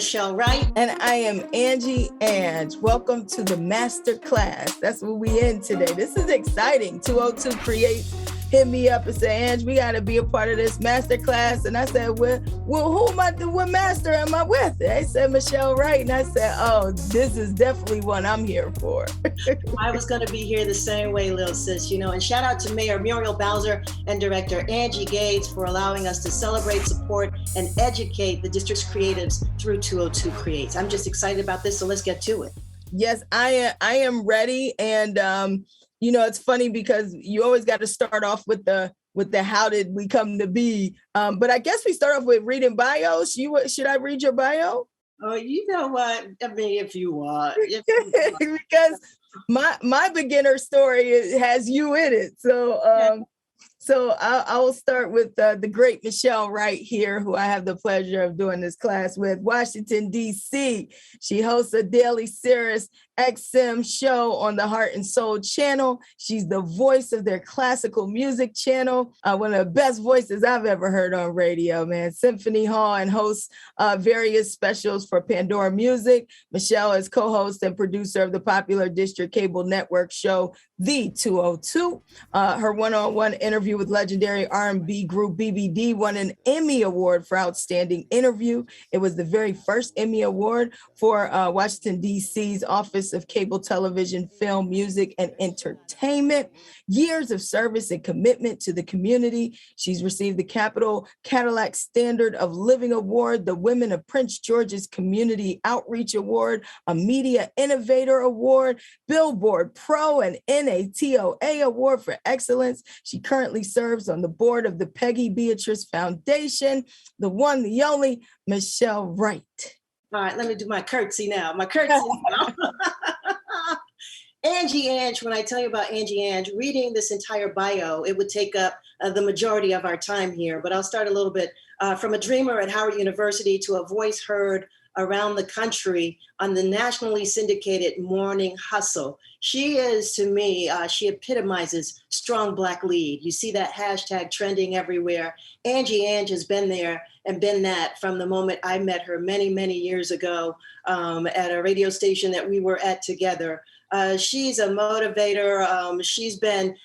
Michel Wright. And I am Angie Ange. Welcome to the Masterclass. That's what we in today. This is exciting. 202 Creates hit me up and said, Ange, we got to be a part of this Masterclass. And I said, well, who am I, what master am I with? They said, Michel Wright. And I said, oh, this is definitely one I'm here for. I was going to be here the same way, little sis, and shout out to Mayor Muriel Bowser and Director Angie Ange for allowing us to celebrate, support, and educate the district's creatives through 202 Creates. I'm just excited about this, so let's get to it. Yes, I am ready. And, it's funny because you always got to start off with the how did we come to be? But I guess we start off with reading bios. Should I read your bio? Oh, you know what? I mean, if you want. Because my beginner story has you in it. So I will start with the great Michel Wright here, who I have the pleasure of doing this class with. Washington, D.C. She hosts a daily Sirius XM show on the Heart and Soul channel. She's the voice of their classical music channel, one of the best voices I've ever heard on radio, man. Symphony Hall, and hosts various specials for Pandora Music. Michelle is co-host and producer of the popular district cable network show, The 202. Her one-on-one interview with legendary R&B group BBD won an Emmy Award for Outstanding Interview. It was the very first Emmy Award for Washington, D.C.'s Office of Cable Television, Film, Music, and Entertainment. Years of service and commitment to the community. She's received the Capital Cadillac Standard of Living Award, the Women of Prince George's Community Outreach Award, a Media Innovator Award, Billboard Pro and NATOA Award for Excellence. She currently serves on the board of the Peggy Beatrice Foundation, the one, the only, Michel Wright. All right, let me do my curtsy now. Angie Ange, when I tell you about Angie Ange, reading this entire bio, it would take up the majority of our time here, but I'll start a little bit. From a dreamer at Howard University to a voice heard around the country on the nationally syndicated morning hustle. She is, to me, she epitomizes strong Black lead. You see that hashtag trending everywhere. Angie Ange has been there and been that from the moment I met her many, many years ago at a radio station that we were at together. She's a motivator. She's been,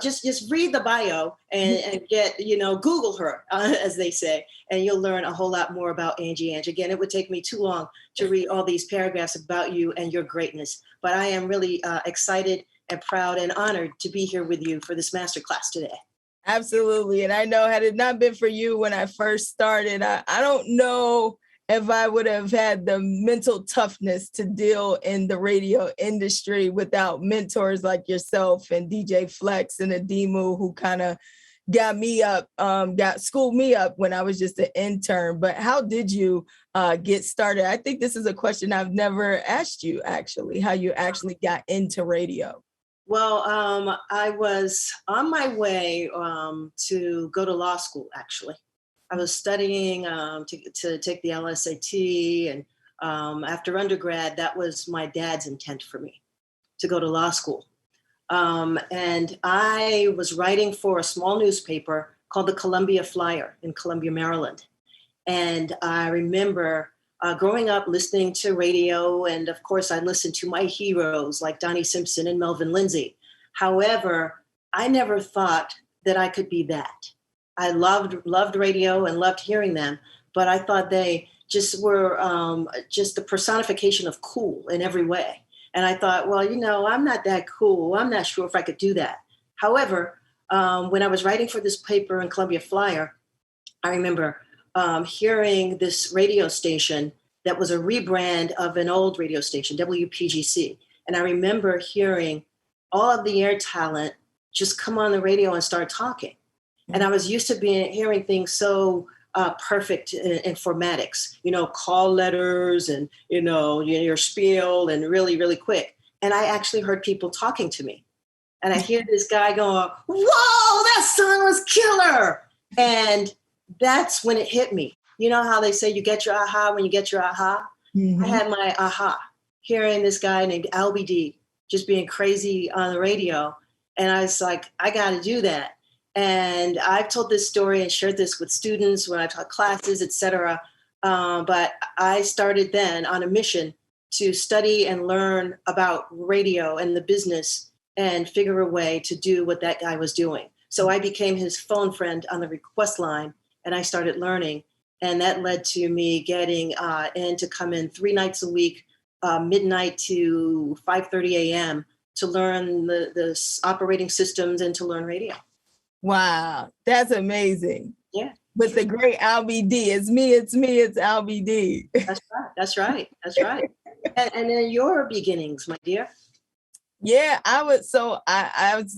just read the bio and get, Google her, as they say, and you'll learn a whole lot more about Angie Ange. Again, it would take me too long to read all these paragraphs about you and your greatness, but I am really excited and proud and honored to be here with you for this masterclass today. Absolutely. And I know had it not been for you when I first started, I don't know if I would have had the mental toughness to deal in the radio industry without mentors like yourself and DJ Flex and Adimu, who kind of got schooled me up when I was just an intern. But how did you get started? I think this is a question I've never asked you, actually, how you actually got into radio. Well, I was on my way to go to law school, actually. I was studying to take the LSAT, and after undergrad, that was my dad's intent for me, to go to law school. And I was writing for a small newspaper called the Columbia Flyer in Columbia, Maryland. And I remember growing up listening to radio, and of course I listened to my heroes like Donnie Simpson and Melvin Lindsay. However, I never thought that I could be that. I loved radio and loved hearing them, but I thought they just were just the personification of cool in every way. And I thought, well, I'm not that cool. I'm not sure if I could do that. However, when I was writing for this paper in Columbia Flyer, I remember hearing this radio station that was a rebrand of an old radio station, WPGC. And I remember hearing all of the air talent just come on the radio and start talking. And I was used to hearing things so perfect in informatics, call letters and, your spiel and really, really quick. And I actually heard people talking to me. And I hear this guy going, whoa, that song was killer. And that's when it hit me. You know how they say you get your aha when you get your aha? Mm-hmm. I had my aha, hearing this guy named LBD just being crazy on the radio. And I was like, I got to do that. And I've told this story and shared this with students when I taught classes, et cetera. But I started then on a mission to study and learn about radio and the business and figure a way to do what that guy was doing. So I became his phone friend on the request line, and I started learning. And that led to me getting in to come in 3 nights a week, midnight to 5:30 a.m. to learn the operating systems and to learn radio. Wow, that's amazing. Yeah. With the great Albie D. It's me, it's Albie D. That's right. And then your beginnings, my dear. Yeah, I was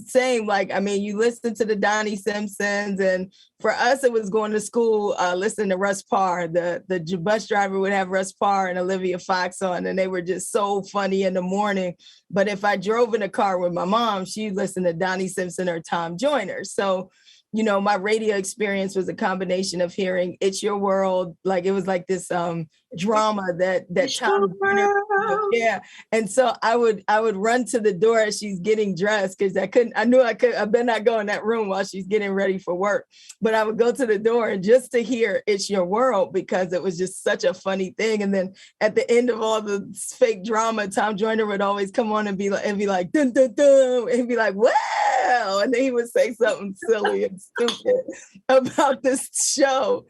saying, like, I mean, you listen to the Donnie Simpsons, and for us, it was going to school, listening to Russ Parr. The bus driver would have Russ Parr and Olivia Fox on, and they were just so funny in the morning. But if I drove in a car with my mom, she'd listen to Donnie Simpson or Tom Joyner. So, you know, my radio experience was a combination of hearing It's Your World. Like, it was like this drama that Tom Joyner, yeah. And so I would run to the door as she's getting dressed, because I better not go in that room while she's getting ready for work. But I would go to the door and just to hear It's Your World, because it was just such a funny thing. And then at the end of all the fake drama, Tom Joyner would always come on and be like, dun, dun, dun, and be like, wow. And then he would say something silly and stupid about this show.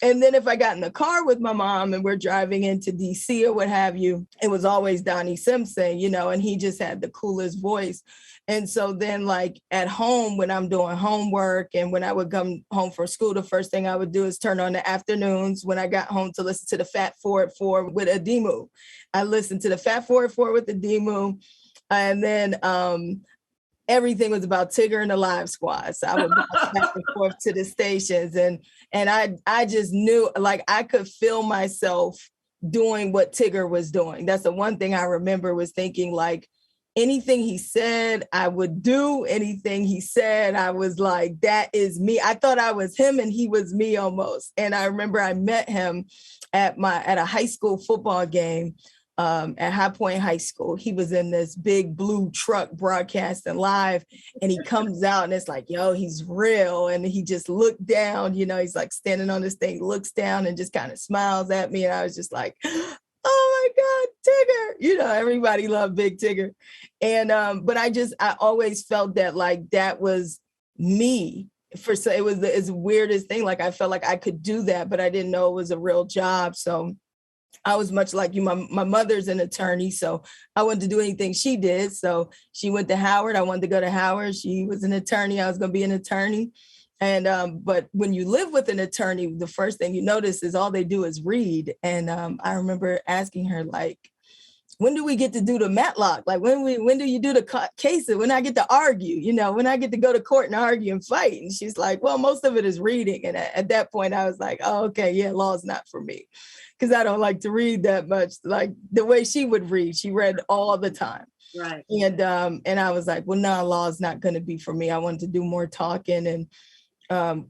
And then if I got in the car with my mom and we're driving into DC or what have you, it was always Donnie Simpson, you know, and he just had the coolest voice. And so then, like, at home, when I'm doing homework and when I would come home from school, the first thing I would do is turn on the afternoons when I got home to listen to the Fat 4 at 4 with Adimu. I listened to the Fat 4 at 4 with Adimu. And then everything was about Tigger and the Live Squad. So I would bounce back and forth to the stations. And I just knew, like, I could feel myself doing what Tigger was doing. That's the one thing I remember, was thinking, like, anything he said, I would do. Anything he said, I was like, that is me. I thought I was him and he was me almost. And I remember I met him at a high school football game. At High Point High School. He was in this big blue truck broadcasting live, and he comes out and it's like, yo, he's real. And he just looked down, you know, he's like standing on this thing, looks down and just kind of smiles at me. And I was just like, oh my God, Tigger. You know, everybody loved Big Tigger. And, but I always felt that, like, that was me. It was the weirdest thing. Like, I felt like I could do that, but I didn't know it was a real job. So I was much like you. My mother's an attorney, so I wanted to do anything she did. So she went to Howard. I wanted to go to Howard. She was an attorney. I was going to be an attorney. And but when you live with an attorney, the first thing you notice is all they do is read. And I remember asking her, like, when do we get to do the Matlock? Like, when do you do the cases? When I get to argue, you know, when I get to go to court and argue and fight? And she's like, well, most of it is reading. And at that point, I was like, oh, okay, yeah, law is not for me, because I don't like to read that much. Like the way she would read, she read all the time. Right. And I was like, well, no, law is not going to be for me. I wanted to do more talking. And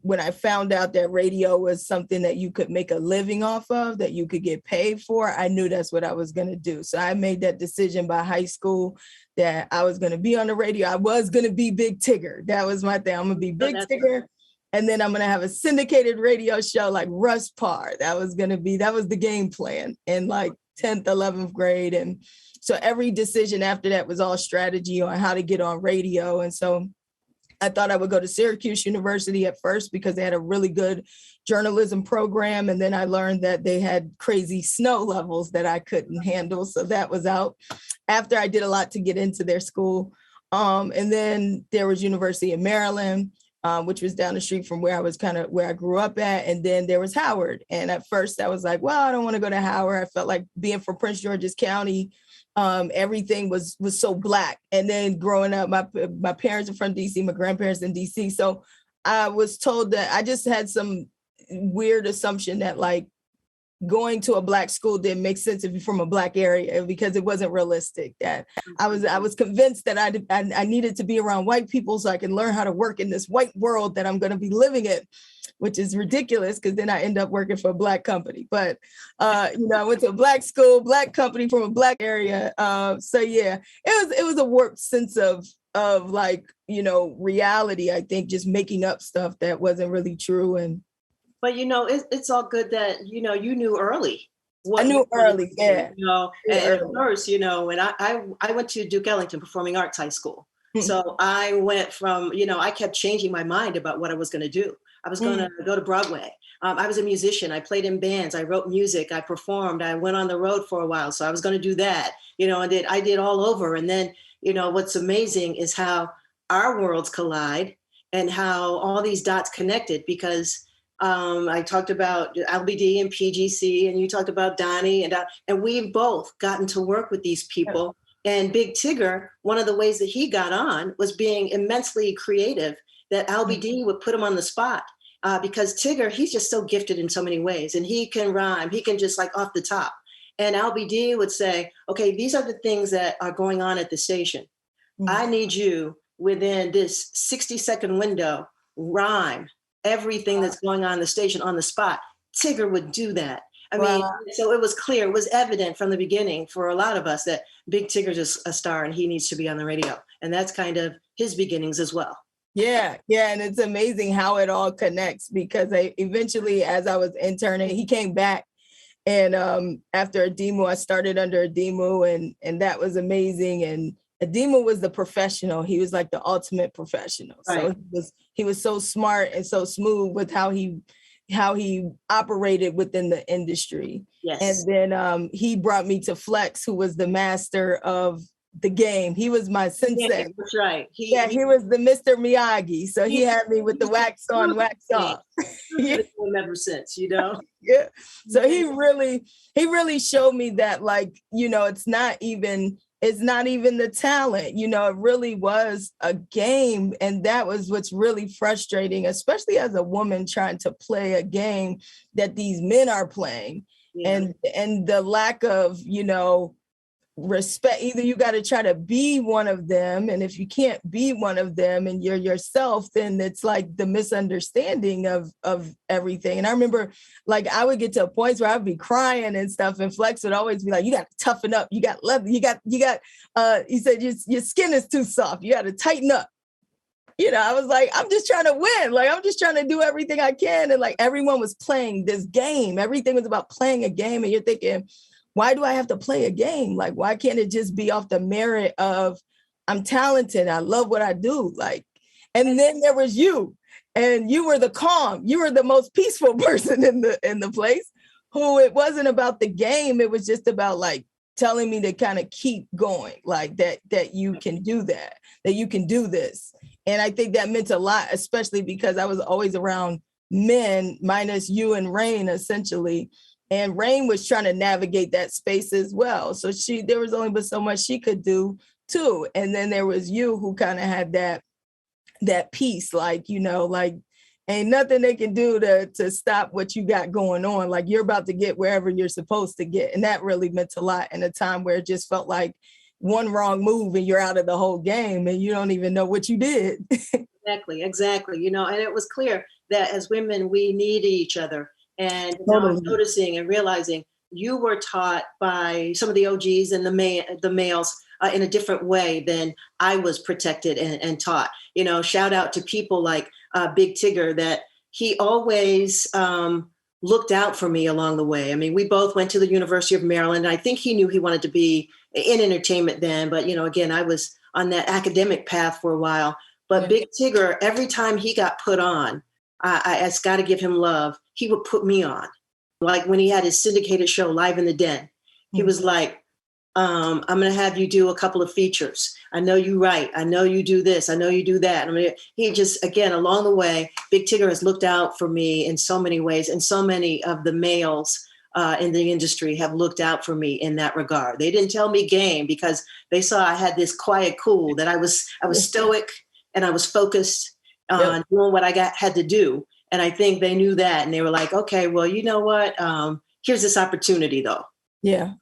when I found out that radio was something that you could make a living off of, that you could get paid for, I knew that's what I was going to do. So I made that decision by high school that I was going to be on the radio. I was going to be Big Tigger. That was my thing. I'm going to be Big Tigger. And then I'm going to have a syndicated radio show like Russ Parr. That was the game plan in like 10th, 11th grade. And so every decision after that was all strategy on how to get on radio. And so I thought I would go to Syracuse University at first because they had a really good journalism program. And then I learned that they had crazy snow levels that I couldn't handle. So that was out after I did a lot to get into their school. And then there was University of Maryland, which was down the street from where I grew up at. And then there was Howard. And at first I was like, well, I don't want to go to Howard. I felt like being from Prince George's County, everything was so Black. And then growing up, my parents are from DC, my grandparents in DC. So I was told that I just had some weird assumption that like going to a Black school didn't make sense if you're from a Black area, because it wasn't realistic. That I was convinced that I needed to be around white people so I can learn how to work in this white world that I'm going to be living in, which is ridiculous because then I end up working for a Black company. But, I went to a Black school, Black company from a Black area. So yeah, it was a warped sense of like, reality, I think, just making up stuff that wasn't really true. And But it's all good that you knew early I what you knew wanted to early, do. yeah. Knew And at early. first, when I went to Duke Ellington Performing Arts High School. So I went from, I kept changing my mind about what I was going to do. I was going to go to Broadway. I was a musician. I played in bands. I wrote music. I performed. I went on the road for a while. So I was going to do that, and I did all over. And then, what's amazing is how our worlds collide and how all these dots connected, because I talked about LBD and PGC, and you talked about Donnie, and we've both gotten to work with these people. And Big Tigger, one of the ways that he got on was being immensely creative, that LBD would put him on the spot. Because Tigger, he's just so gifted in so many ways, and he can rhyme, he can just like off the top. And LBD would say, okay, these are the things that are going on at the station. I need you within this 60-second window, rhyme everything that's going on in the station on the spot. Tigger would do that. I mean, so it was clear, it was evident from the beginning for a lot of us that Big Tigger's a star and he needs to be on the radio. And that's kind of his beginnings as well. Yeah. And it's amazing how it all connects, because eventually, as I was interning, he came back. And after Adimu, I started under Adimu, and that was amazing. And Adimu was the professional. He was like the ultimate professional. Right. So he was so smart and so smooth with how he operated within the industry. Yes. And then he brought me to Flex, who was the master of the game. He was my sensei. Yeah, that's right. He was the Mr. Miyagi. So he had me with the wax on, wax off. Ever since, Yeah. So he really showed me that, like, it's not even the talent, it really was a game. And that was what's really frustrating, especially as a woman trying to play a game that these men are playing. Yeah. And the lack of, respect. Either you got to try to be one of them, and if you can't be one of them and you're yourself, then it's like the misunderstanding of everything. And I remember, like, I would get to points where I'd be crying and stuff, and Flex would always be like, you got to toughen up, you got leather, you got he said your skin is too soft, you got to tighten up. I was like, I'm just trying to win. Like, I'm just trying to do everything I can. And like, everyone was playing this game. Everything was about playing a game. And you're thinking, why do I have to play a game? Like, why can't it just be off the merit of I'm talented, I love what I do? Like, and then there was you, and you were the most peaceful person in the place, who it wasn't about the game. It was just about like telling me to kind of keep going, like that you can do that you can do this. And I think that meant a lot, especially because I was always around men, minus you and Rain, essentially. And Rain was trying to navigate that space as well. So there was only but so much she could do too. And then there was you, who kind of had that piece, like, like ain't nothing they can do to stop what you got going on. Like, you're about to get wherever you're supposed to get. And that really meant a lot in a time where it just felt like one wrong move and you're out of the whole game and you don't even know what you did. Exactly. And it was clear that as women, we need each other. And noticing and realizing you were taught by some of the OGs and the males in a different way than I was protected and taught. Shout out to people like Big Tigger, that he always looked out for me along the way. I mean, we both went to the University of Maryland. I think he knew he wanted to be in entertainment then. But, again, I was on that academic path for a while. But Big Tigger, every time he got put on, I just got to give him love. He would put me on. Like when he had his syndicated show, Live in the Den, he was like, I'm going to have you do a couple of features. I know you write. I know you do this. I know you do that. I mean, he just, again, along the way, Big Tigger has looked out for me in so many ways. And so many of the males in the industry have looked out for me in that regard. They didn't tell me game because they saw I had this quiet cool, that I was stoic and I was focused on doing what I had to do. And I think they knew that. And they were like, okay, well, you know what? Here's this opportunity, though. Yeah.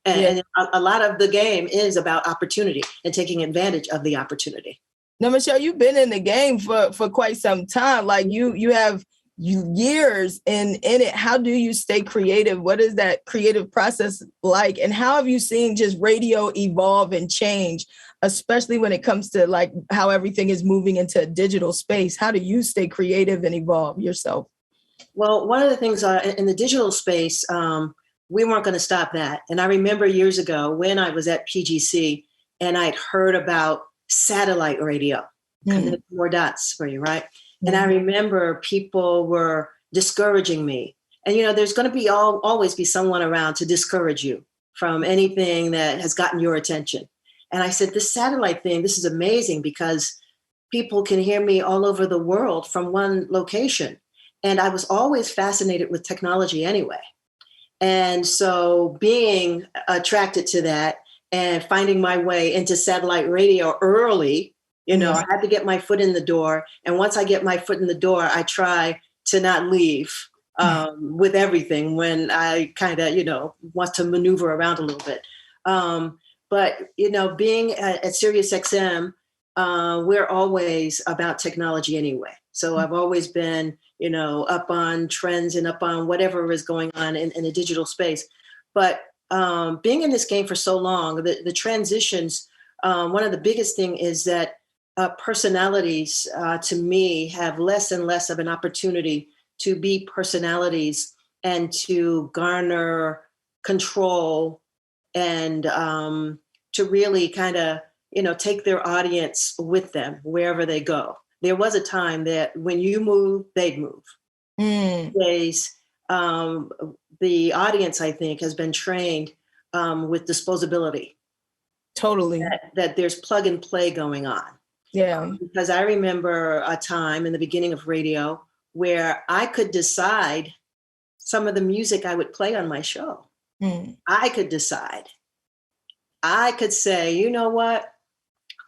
And a lot of the game is about opportunity and taking advantage of the opportunity. Now, Michelle, you've been in the game for quite some time. Like you have years in it. How do you stay creative? What is that creative process like? And how have you seen just radio evolve and change, especially when it comes to like how everything is moving into a digital space? How do you stay creative and evolve yourself? Well, one of the things in the digital space, we weren't going to stop that. And I remember years ago when I was at PGC and I'd heard about satellite radio. Connect more dots for you, right? And I remember people were discouraging me. And, there's going to be always be someone around to discourage you from anything that has gotten your attention. And I said, this satellite thing, this is amazing because people can hear me all over the world from one location. And I was always fascinated with technology anyway. And so being attracted to that and finding my way into satellite radio early, I had to get my foot in the door. And once I get my foot in the door, I try to not leave with everything when I kind of, want to maneuver around a little bit. But, being at Sirius XM, we're always about technology anyway. So I've always been, up on trends and up on whatever is going on in the digital space. But being in this game for so long, the transitions, one of the biggest thing is that personalities, to me, have less and less of an opportunity to be personalities and to garner control and to really kind of, take their audience with them wherever they go. There was a time that when you move, they'd move. Days, the audience, I think, has been trained with disposability. Totally. That there's plug and play going on. Yeah. Because I remember a time in the beginning of radio where I could decide some of the music I would play on my show. I could decide. I could say, you know what?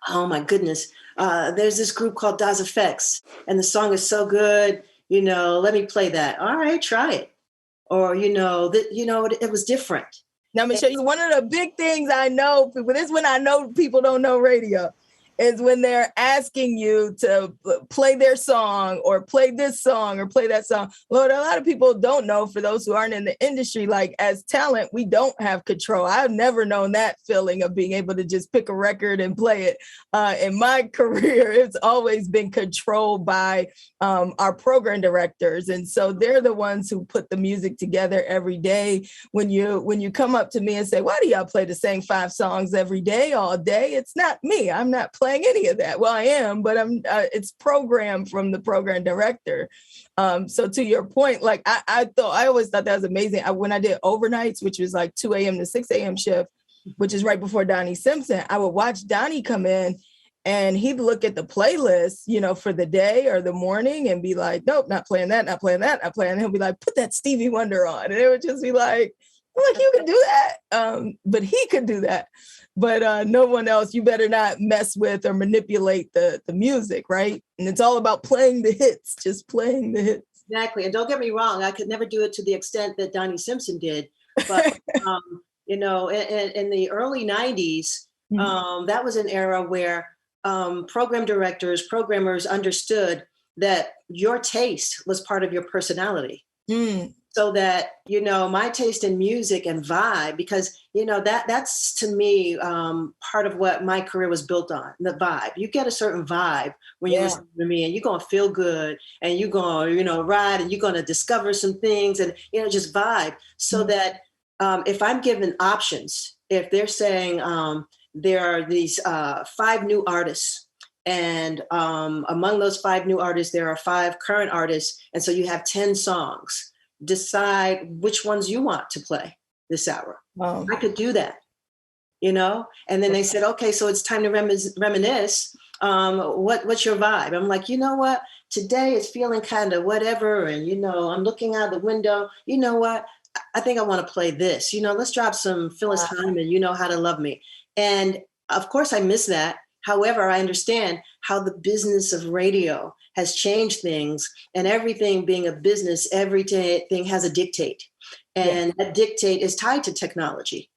Oh my goodness. There's this group called Das Effects and the song is so good. Let me play that. All right, try it. Or, it was different. Now, Michelle, one of the big things I know, this is when I know people don't know radio, is when they're asking you to play their song or play this song or play that song. Lord, a lot of people don't know, for those who aren't in the industry, like as talent, we don't have control. I've never known that feeling of being able to just pick a record and play it. In my career, it's always been controlled by our program directors. And so they're the ones who put the music together every day. When you come up to me and say, why do y'all play the same 5 songs every day, all day? It's not me. I'm not playing any of that. Well, I am, but it's programmed from the program director. So to your point, like I always thought that was amazing. When I did overnights, which was like 2 a.m. to 6 a.m. shift, which is right before Donnie Simpson, I would watch Donnie come in and he'd look at the playlist, for the day or the morning and be like, nope, not playing that, not playing that, not playing. And he'll be like, put that Stevie Wonder on. And it would just be like, you can do that. But he could do that. But no one else, you better not mess with or manipulate the music, right? And it's all about playing the hits, just playing the hits. Exactly. And don't get me wrong, I could never do it to the extent that Donnie Simpson did. But, in the early 90s, that was an era where program directors, programmers understood that your taste was part of your personality. So that, my taste in music and vibe, because, that's to me, part of what my career was built on, the vibe. You get a certain vibe when you listen to me and you're going to feel good and you're going to, ride and you're going to discover some things and, just vibe. So that if I'm given options, if they're saying there are these 5 new artists, and among those 5 new artists, there are 5 current artists. And so you have 10 songs. Decide which ones you want to play this hour. Wow. I could do that, and then they said, okay, so it's time to reminisce. What's your vibe? I'm like, you know what? Today it's feeling kind of whatever. And, I'm looking out the window. You know what? I think I want to play this. Let's drop some Phyllis Hyman, How to Love Me. And of course I miss that. However, I understand how the business of radio has changed things, and everything being a business, everything has a dictate, and that dictate is tied to technology.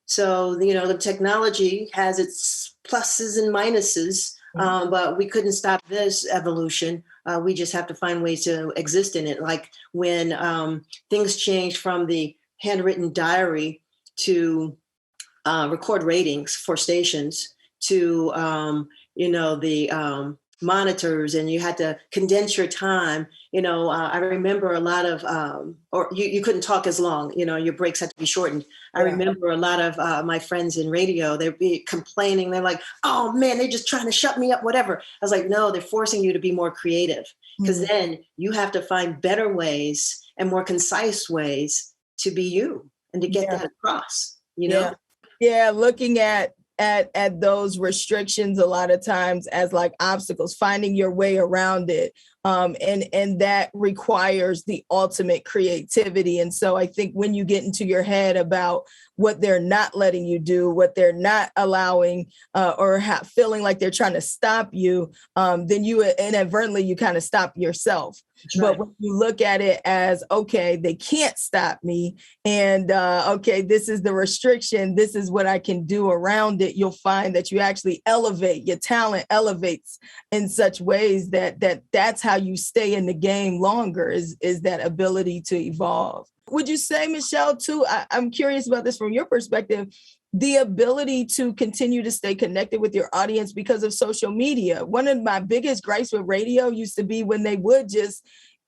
So, the technology has its pluses and minuses, but we couldn't stop this evolution. We just have to find ways to exist in it. Like when things changed from the handwritten diary to record ratings for stations, to the monitors and you had to condense your time. I remember a lot of, or you couldn't talk as long, your breaks had to be shortened. I remember a lot of my friends in radio, they'd be complaining. They're like, oh man, they're just trying to shut me up, whatever. I was like, no, they're forcing you to be more creative, because then you have to find better ways and more concise ways to be you and to get that across, Yeah, looking at those restrictions a lot of times as like obstacles, finding your way around it. And that requires the ultimate creativity. And so I think when you get into your head about what they're not letting you do, what they're not allowing, or feeling like they're trying to stop you, then you inadvertently, you kind of stop yourself. But when you look at it as, okay, they can't stop me. And okay, this is the restriction. This is what I can do around it. You'll find that you actually elevate, your talent elevates in such ways that's how you stay in the game longer, is that ability to evolve. Would you say, Michel, too, I'm curious about this from your perspective, the ability to continue to stay connected with your audience because of social media? One of my biggest gripes with radio used to be when they would just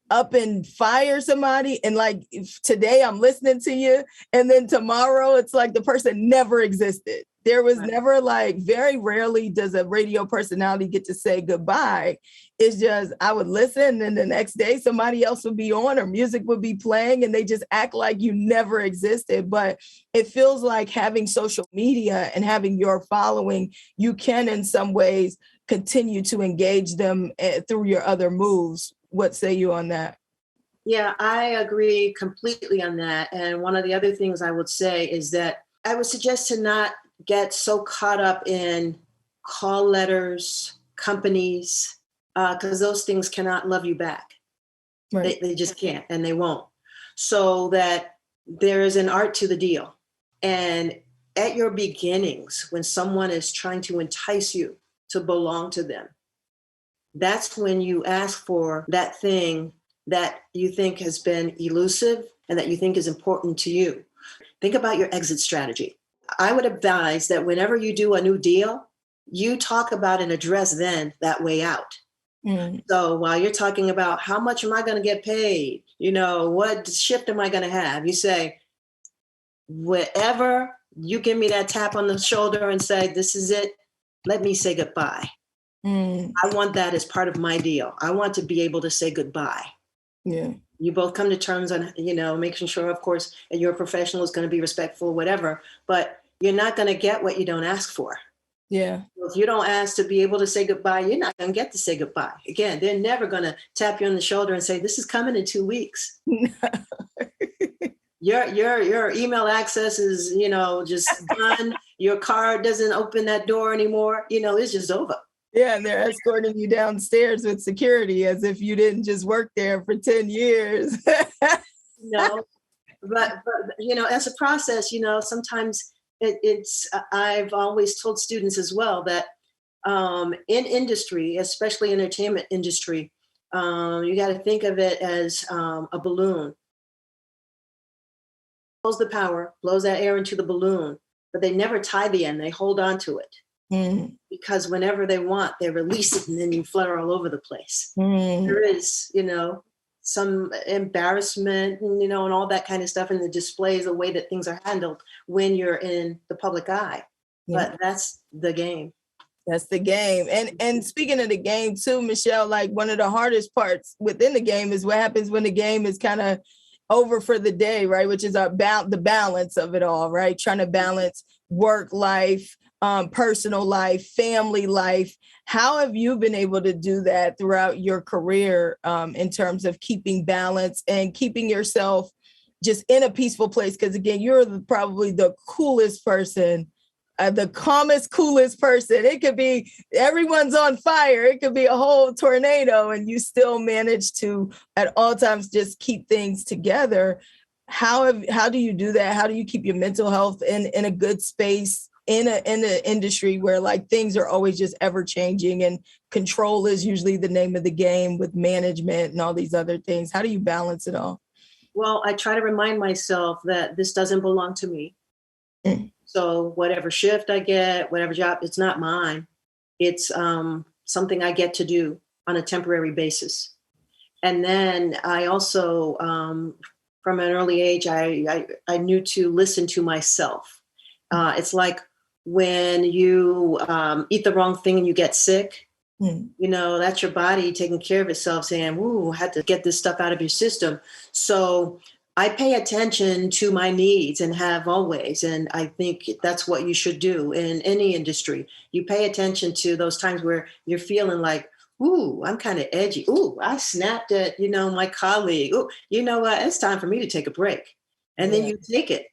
up and fire somebody, and like, today I'm listening to you, and then tomorrow it's like the person never existed. There was never, like, very rarely does a radio personality get to say goodbye. It's just, I would listen, and the next day somebody else would be on or music would be playing, and they just act like you never existed. But it feels like having social media and having your following, you can in some ways continue to engage them through your other moves. What say you on that? Yeah, I agree completely on that. And one of the other things I would say is that I would suggest to not get so caught up in call letters, companies, because those things cannot love you back. Right. They just can't, and they won't. So that there is an art to the deal. And at your beginnings, when someone is trying to entice you to belong to them, that's when you ask for that thing that you think has been elusive and that you think is important to you. Think about your exit strategy. I would advise that whenever you do a new deal, you talk about and address then that way out. So while you're talking about how much am I going to get paid, what shift am I going to have, you say, wherever you give me that tap on the shoulder and say, this is it, let me say goodbye. I want that as part of my deal. I want to be able to say goodbye. Yeah. You both come to terms on, making sure, of course, and your professional is going to be respectful, whatever, but you're not going to get what you don't ask for. Yeah. So if you don't ask to be able to say goodbye, you're not going to get to say goodbye. Again, they're never going to tap you on the shoulder and say, this is coming in 2 weeks. Your email access is, just done. Your card doesn't open that door anymore. It's just over. Yeah, and they're escorting you downstairs with security as if you didn't just work there for 10 years. But as a process, sometimes it's I've always told students as well that in industry, especially entertainment industry, you got to think of it as a balloon. Blows the power, blows that air into the balloon, but they never tie the end. They hold on to it. Because whenever they want, they release it and then you flutter all over the place. There is, some embarrassment, and all that kind of stuff, and the displays, the way that things are handled when you're in the public eye. Yeah. But that's the game. That's the game. And speaking of the game too, Michel, like one of the hardest parts within the game is what happens when the game is kind of over for the day, right? Which is about the balance of it all, right? Trying to balance work life, personal life, family life. How have you been able to do that throughout your career in terms of keeping balance and keeping yourself just in a peaceful place? Because again, you're probably the coolest person, the calmest, coolest person. It could be everyone's on fire. It could be a whole tornado and you still manage to at all times just keep things together. How do you do that? How do you keep your mental health in a good space in an industry where like things are always just ever changing and control is usually the name of the game with management and all these other things? How do you balance it all? Well, I try to remind myself that this doesn't belong to me. So whatever shift I get, whatever job, it's not mine. It's something I get to do on a temporary basis. And then I also, from an early age, I knew to listen to myself. It's like when you eat the wrong thing and you get sick, that's your body taking care of itself saying, ooh, I had to get this stuff out of your system. So I pay attention to my needs and have always. And I think that's what you should do in any industry. You pay attention to those times where you're feeling like, ooh, I'm kind of edgy. Ooh, I snapped at, my colleague. Ooh, you know what? It's time for me to take a break. And then you take it.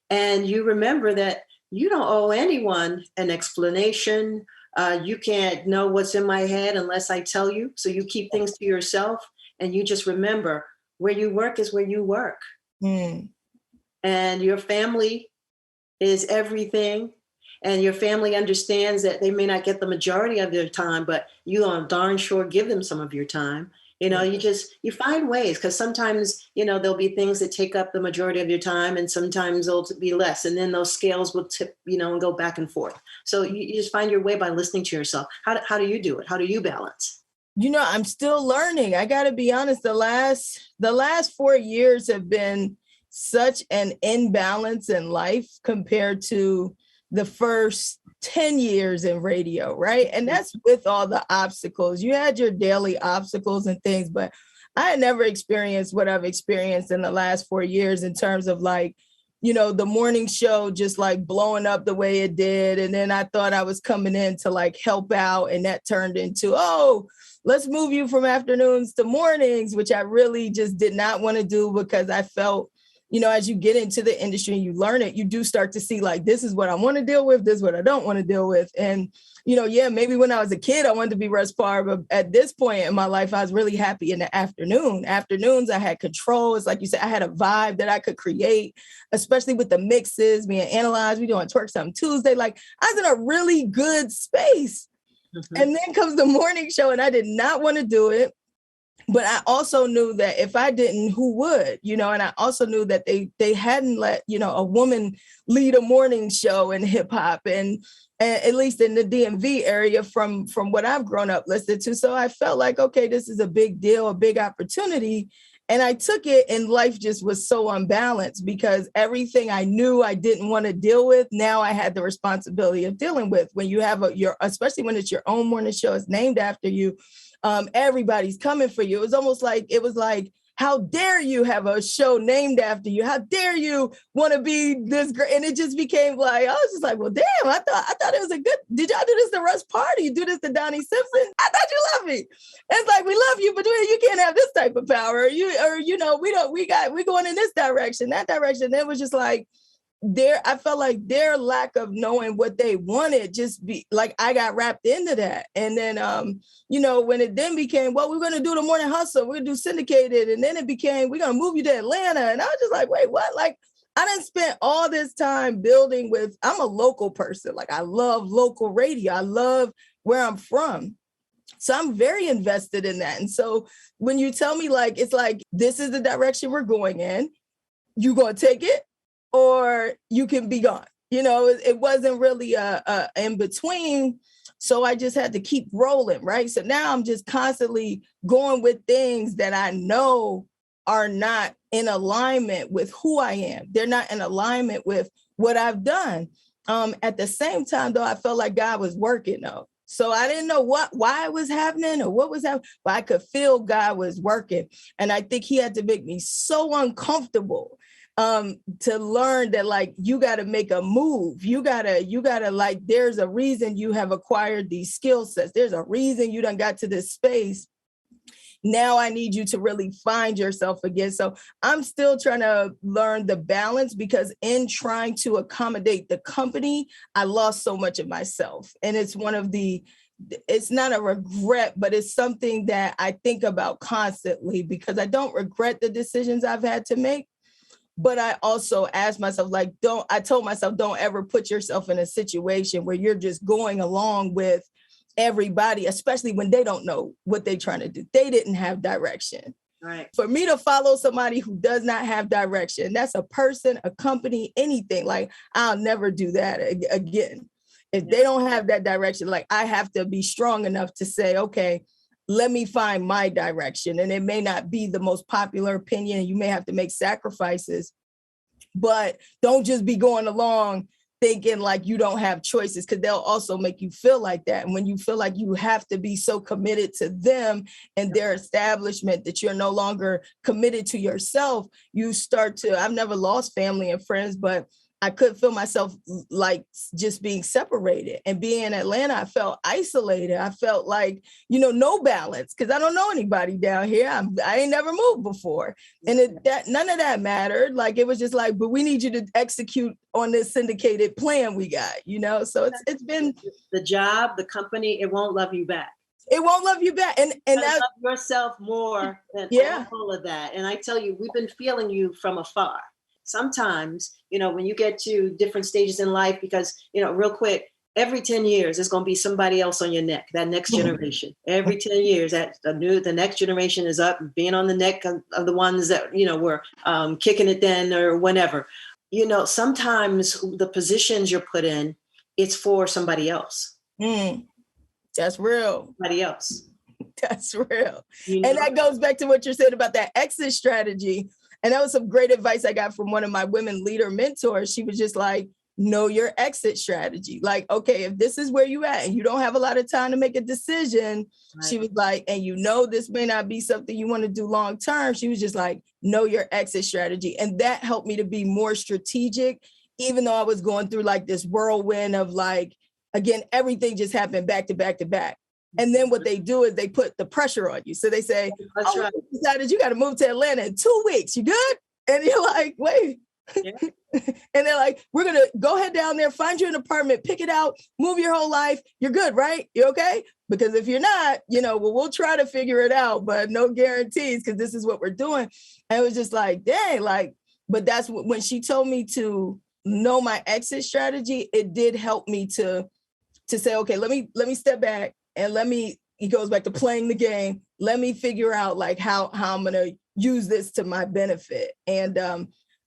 And you remember that you don't owe anyone an explanation. You can't know what's in my head unless I tell you. So you keep things to yourself and you just remember where you work is where you work. And your family is everything. And your family understands that they may not get the majority of their time, but you are darn sure give them some of your time. You find ways, because sometimes, there'll be things that take up the majority of your time and sometimes they'll be less. And then those scales will tip, and go back and forth. So you just find your way by listening to yourself. How do you do it? How do you balance? I'm still learning. I got to be honest. The last 4 years have been such an imbalance in life compared to the first 10 years in radio, right? And that's with all the obstacles. You had your daily obstacles and things, but I had never experienced what I've experienced in the last 4 years in terms of the morning show just blowing up the way it did. And then I thought I was coming in to help out. And that turned into, let's move you from afternoons to mornings, which I really just did not want to do because I felt, as you get into the industry and you learn it, you do start to see this is what I want to deal with. This is what I don't want to deal with. And, maybe when I was a kid, I wanted to be Russ Parr, but at this point in my life, I was really happy in the afternoon. Afternoons, I had control. It's like you said, I had a vibe that I could create, especially with the mixes being analyzed. We doing Twerk Something Tuesday. I was in a really good space. And then comes the morning show and I did not want to do it. But I also knew that if I didn't, who would, and I also knew that they hadn't let, a woman lead a morning show in hip hop and at least in the DMV area from what I've grown up listening to. So I felt like, okay, this is a big deal, a big opportunity. And I took it and life just was so unbalanced because everything I knew I didn't want to deal with, now I had the responsibility of dealing with. When you have especially when it's your own morning show, it's named after you. Everybody's coming for you. It was like, how dare you have a show named after you? How dare you want to be this great? And it just became I was just like, well, damn, I thought it was did y'all do this to Russ Parr? You do this to Donnie Simpson? I thought you loved me. It's like, we love you, but you can't have this type of power. We're going in this direction, that direction. And it was just I felt like their lack of knowing what they wanted I got wrapped into that. And then, when it then became, well, we're going to do the morning hustle, we're going to do syndicated. And then it became, we're going to move you to Atlanta. And I was just like, wait, what? I didn't spend all this time building I'm a local person. I love local radio. I love where I'm from. So I'm very invested in that. And so when you tell me this is the direction we're going in, you going to take it? Or you can be gone. It wasn't really a in between. So I just had to keep rolling, right? So now I'm just constantly going with things that I know are not in alignment with who I am. They're not in alignment with what I've done. At the same time, though, I felt like God was working, though. So I didn't know why it was happening or what was happening, but I could feel God was working. And I think he had to make me so uncomfortable to learn that you got to make a move. You gotta there's a reason you have acquired these skill sets. There's a reason you done got to this space. Now I need you to really find yourself again. So I'm still trying to learn the balance because in trying to accommodate the company, I lost so much of myself. And it's it's not a regret, but it's something that I think about constantly because I don't regret the decisions I've had to make. But I also asked myself, I told myself, don't ever put yourself in a situation where you're just going along with everybody, especially when they don't know what they're trying to do. They didn't have direction. Right. For me to follow somebody who does not have direction, that's a person, a company, anything, I'll never do that again. If they don't have that direction, like I have to be strong enough to say, okay, let me find my direction. And it may not be the most popular opinion. You may have to make sacrifices, but don't just be going along thinking like you don't have choices, because they'll also make you feel like that. And when you feel like you have to be so committed to them and their establishment that you're no longer committed to yourself, you start to, I've never lost family and friends, but I could feel myself like just being separated. And being in Atlanta, I felt isolated. I felt like, no balance, because I don't know anybody down here. I ain't never moved before. And none of that mattered. Like, it was just like, but we need you to execute on this syndicated plan we got, So it's been the job, the company, it won't love you back. It won't love you back. And love yourself more than all of that. And I tell you, we've been feeling you from afar. Sometimes, when you get to different stages in life, because, real quick, every 10 years, there's going to be somebody else on your neck, that next generation. Every 10 years, the next generation is up, being on the neck of the ones that, were kicking it then or whenever. Sometimes the positions you're put in, it's for somebody else. That's real. Somebody else. That's real. And that goes back to what you're saying about that exit strategy. And that was some great advice I got from one of my women leader mentors. She was just like, know your exit strategy. Like, okay, if this is where you at and you don't have a lot of time to make a decision, right. She was like, and this may not be something you want to do long term. She was just like, know your exit strategy. And that helped me to be more strategic, even though I was going through like this whirlwind of like, again, everything just happened back to back to back. And then what they do is they put the pressure on you. So they say, right. You decided you got to move to Atlanta in 2 weeks. You good? And you're like, wait. Yeah. And they're like, we're going to go head down there, find you an apartment, pick it out, move your whole life. You're good, right? You okay? Because if you're not, we'll try to figure it out, but no guarantees, because this is what we're doing. And it was just like, dang, but that's when she told me to know my exit strategy, it did help me to say, okay, let me step back. And it goes back to playing the game. Let me figure out like how I'm going to use this to my benefit. And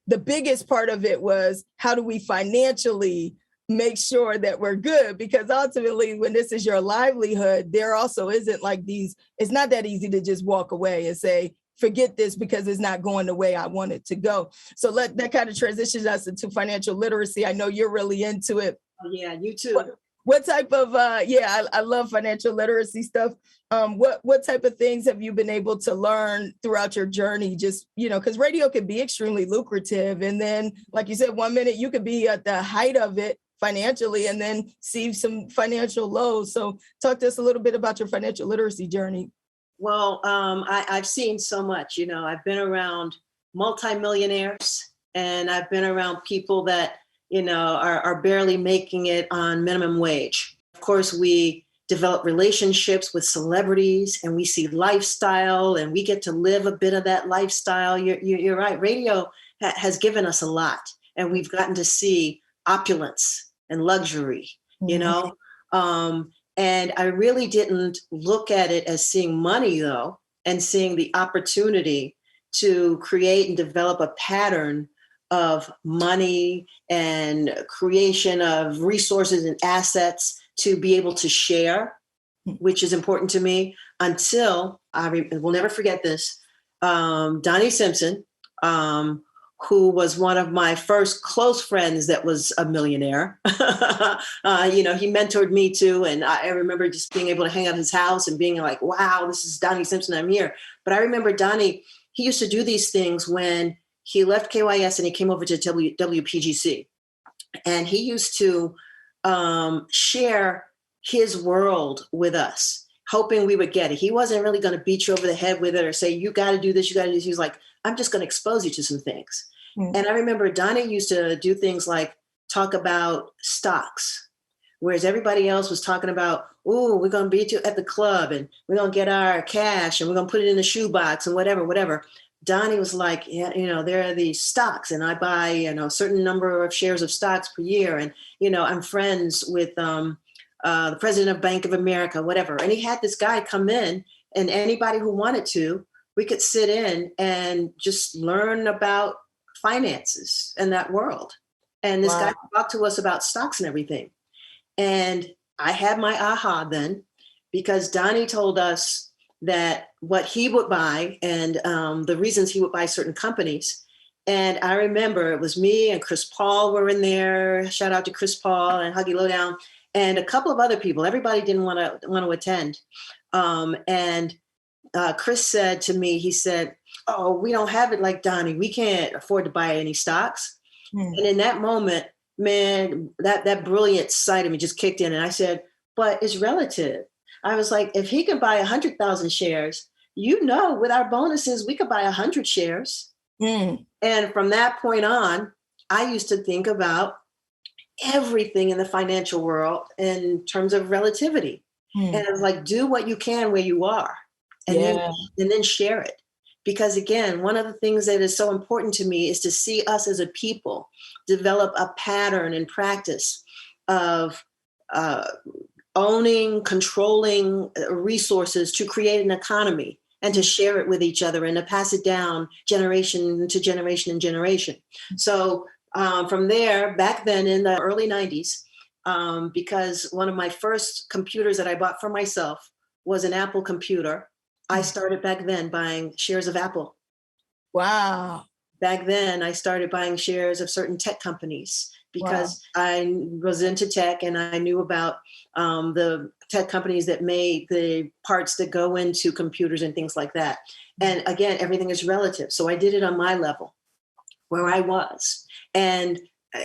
the biggest part of it was, how do we financially make sure that we're good? Because ultimately, when this is your livelihood, there also isn't like it's not that easy to just walk away and say, forget this because it's not going the way I want it to go. So that kind of transitions us into financial literacy. I know you're really into it. Oh, yeah, you too. What type of, I love financial literacy stuff. What type of things have you been able to learn throughout your journey? Just, because radio can be extremely lucrative. And then, like you said, 1 minute you could be at the height of it financially and then see some financial lows. So talk to us a little bit about your financial literacy journey. Well, I've seen so much, I've been around multimillionaires, and I've been around people that, are barely making it on minimum wage. Of course, we develop relationships with celebrities, and we see lifestyle, and we get to live a bit of that lifestyle. You're right. Radio has given us a lot, and we've gotten to see opulence and luxury, and I really didn't look at it as seeing money, though, and seeing the opportunity to create and develop a pattern of money and creation of resources and assets to be able to share, which is important to me, until we'll never forget this. Donnie Simpson, who was one of my first close friends that was a millionaire. He mentored me too. And I remember just being able to hang out at his house and being like, wow, this is Donnie Simpson, I'm here. But I remember Donnie, he used to do these things when he left KYS and he came over to WPGC. And he used to share his world with us, hoping we would get it. He wasn't really going to beat you over the head with it or say, you got to do this, you got to do this. He was like, I'm just going to expose you to some things. Mm-hmm. And I remember Donnie used to do things like talk about stocks, whereas everybody else was talking about, oh, we're going to beat you at the club and we're going to get our cash and we're going to put it in the shoebox and whatever. Donnie was like, yeah, there are these stocks and I buy, a certain number of shares of stocks per year. And, I'm friends with the president of Bank of America, whatever. And he had this guy come in, and anybody who wanted to, we could sit in and just learn about finances in that world. And this guy talked to us about stocks and everything. And I had my aha then, because Donnie told us that what he would buy and the reasons he would buy certain companies. And I remember it was me and Chris Paul were in there. Shout out to Chris Paul and Huggy Lowdown and a couple of other people. Everybody didn't want to attend. And Chris said to me, he said, "Oh, we don't have it like Donnie. We can't afford to buy any stocks." And in that moment, man, that brilliant side of me just kicked in. And I said, but it's relative. I was like, if he could buy 100,000 shares, with our bonuses, we could buy 100 shares. And from that point on, I used to think about everything in the financial world in terms of relativity. And I was like, do what you can where you are, and then share it. Because again, one of the things that is so important to me is to see us as a people develop a pattern and practice of owning, controlling resources to create an economy and to share it with each other and to pass it down generation to generation and generation. So from there, back then in the early 90s, because one of my first computers that I bought for myself was an Apple computer, I started back then buying shares of Apple. Wow. Back then, I started buying shares of certain tech companies because I was into tech and I knew about the tech companies that made the parts that go into computers and things like that. And again, everything is relative. So I did it on my level where I was. And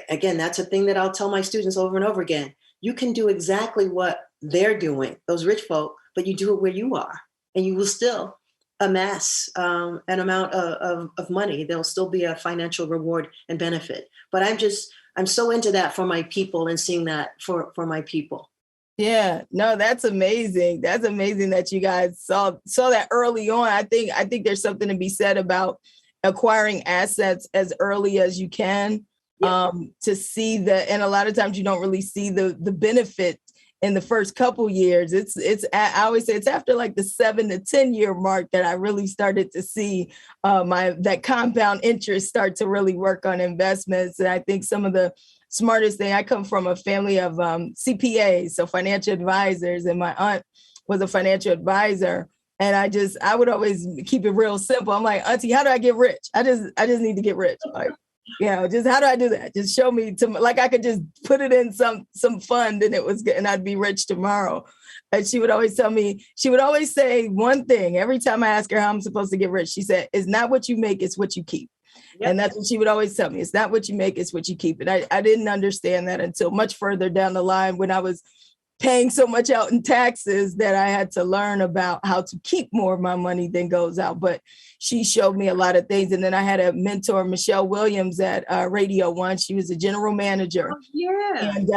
again, that's a thing that I'll tell my students over and over again. You can do exactly what they're doing, those rich folk, but you do it where you are. And you will still amass an amount of money. There'll still be a financial reward and benefit. But I'm so into that for my people and seeing that for my people. Yeah, no, that's amazing. That's amazing that you guys saw that early on. I think there's something to be said about acquiring assets as early as you can, to see that. And a lot of times you don't really see the benefit in the first couple years. I always say it's after like the 7 to 10 year mark that I really started to see that compound interest start to really work on investments. And I think some of the smartest thing, I come from a family of CPAs, so financial advisors, and my aunt was a financial advisor. And I would always keep it real simple. I'm like, Auntie, how do I get rich? I just need to get rich. Like, just how do I do that? Just show me like I could just put it in some fund and it was good and I'd be rich tomorrow. And she would always say one thing every time I ask her how I'm supposed to get rich. She said, it's not what you make, it's what you keep. Yep. And that's what she would always tell me. It's not what you make, it's what you keep. And I didn't understand that until much further down the line when I was paying so much out in taxes that I had to learn about how to keep more of my money than goes out. But she showed me a lot of things. And then I had a mentor, Michelle Williams at Radio One. She was a general manager. Oh, yeah. And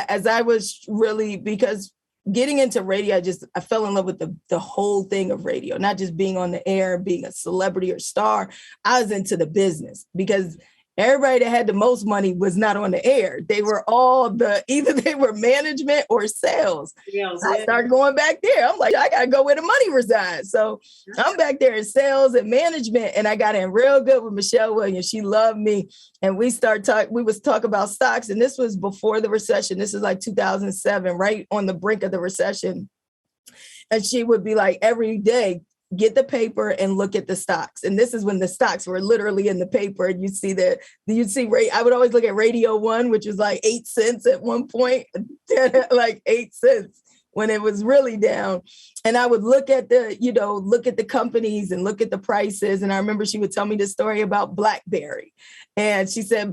as I was really, because getting into radio, I fell in love with the whole thing of radio, not just being on the air, being a celebrity or star. I was into the business because everybody that had the most money was not on the air. They were all either they were management or sales. I started going back there. I'm like, I got to go where the money resides. So I'm back there in sales and management. And I got in real good with Michelle Williams. She loved me. And we was talking about stocks. And this was before the recession. This is like 2007, right on the brink of the recession. And she would be like, every day, get the paper and look at the stocks. And this is when the stocks were literally in the paper. And I would always look at Radio One, which was like 8 cents at one point, like 8 cents when it was really down. And I would look at the companies and look at the prices. And I remember she would tell me the story about BlackBerry. And she said,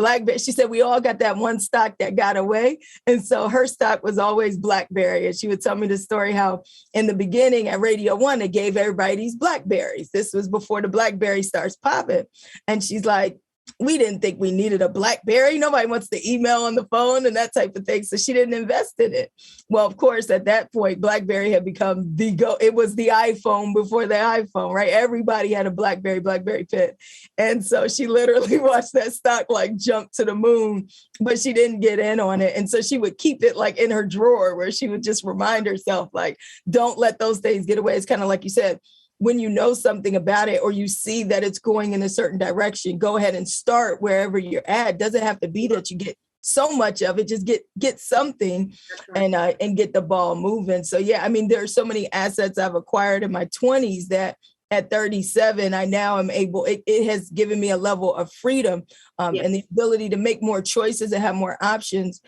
we all got that one stock that got away. And so her stock was always BlackBerry. And she would tell me the story how in the beginning at Radio One, they gave everybody these BlackBerries. This was before the BlackBerry starts popping. And she's like, we didn't think we needed a BlackBerry. Nobody wants to email on the phone and that type of thing. So she didn't invest in it. Well, of course, at that point, BlackBerry had become it was the iPhone before the iPhone, right? Everybody had a BlackBerry Pit. And so she literally watched that stock like jump to the moon, but she didn't get in on it. And so she would keep it like in her drawer where she would just remind herself, like, don't let those things get away. It's kind of like you said, when you know something about it or you see that it's going in a certain direction, go ahead and start wherever you're at. Doesn't have to be that you get so much of it, just get something and get the ball moving. So yeah, I mean, there are so many assets I've acquired in my 20s that at 37, I now am able, it has given me a level of freedom and the ability to make more choices and have more options.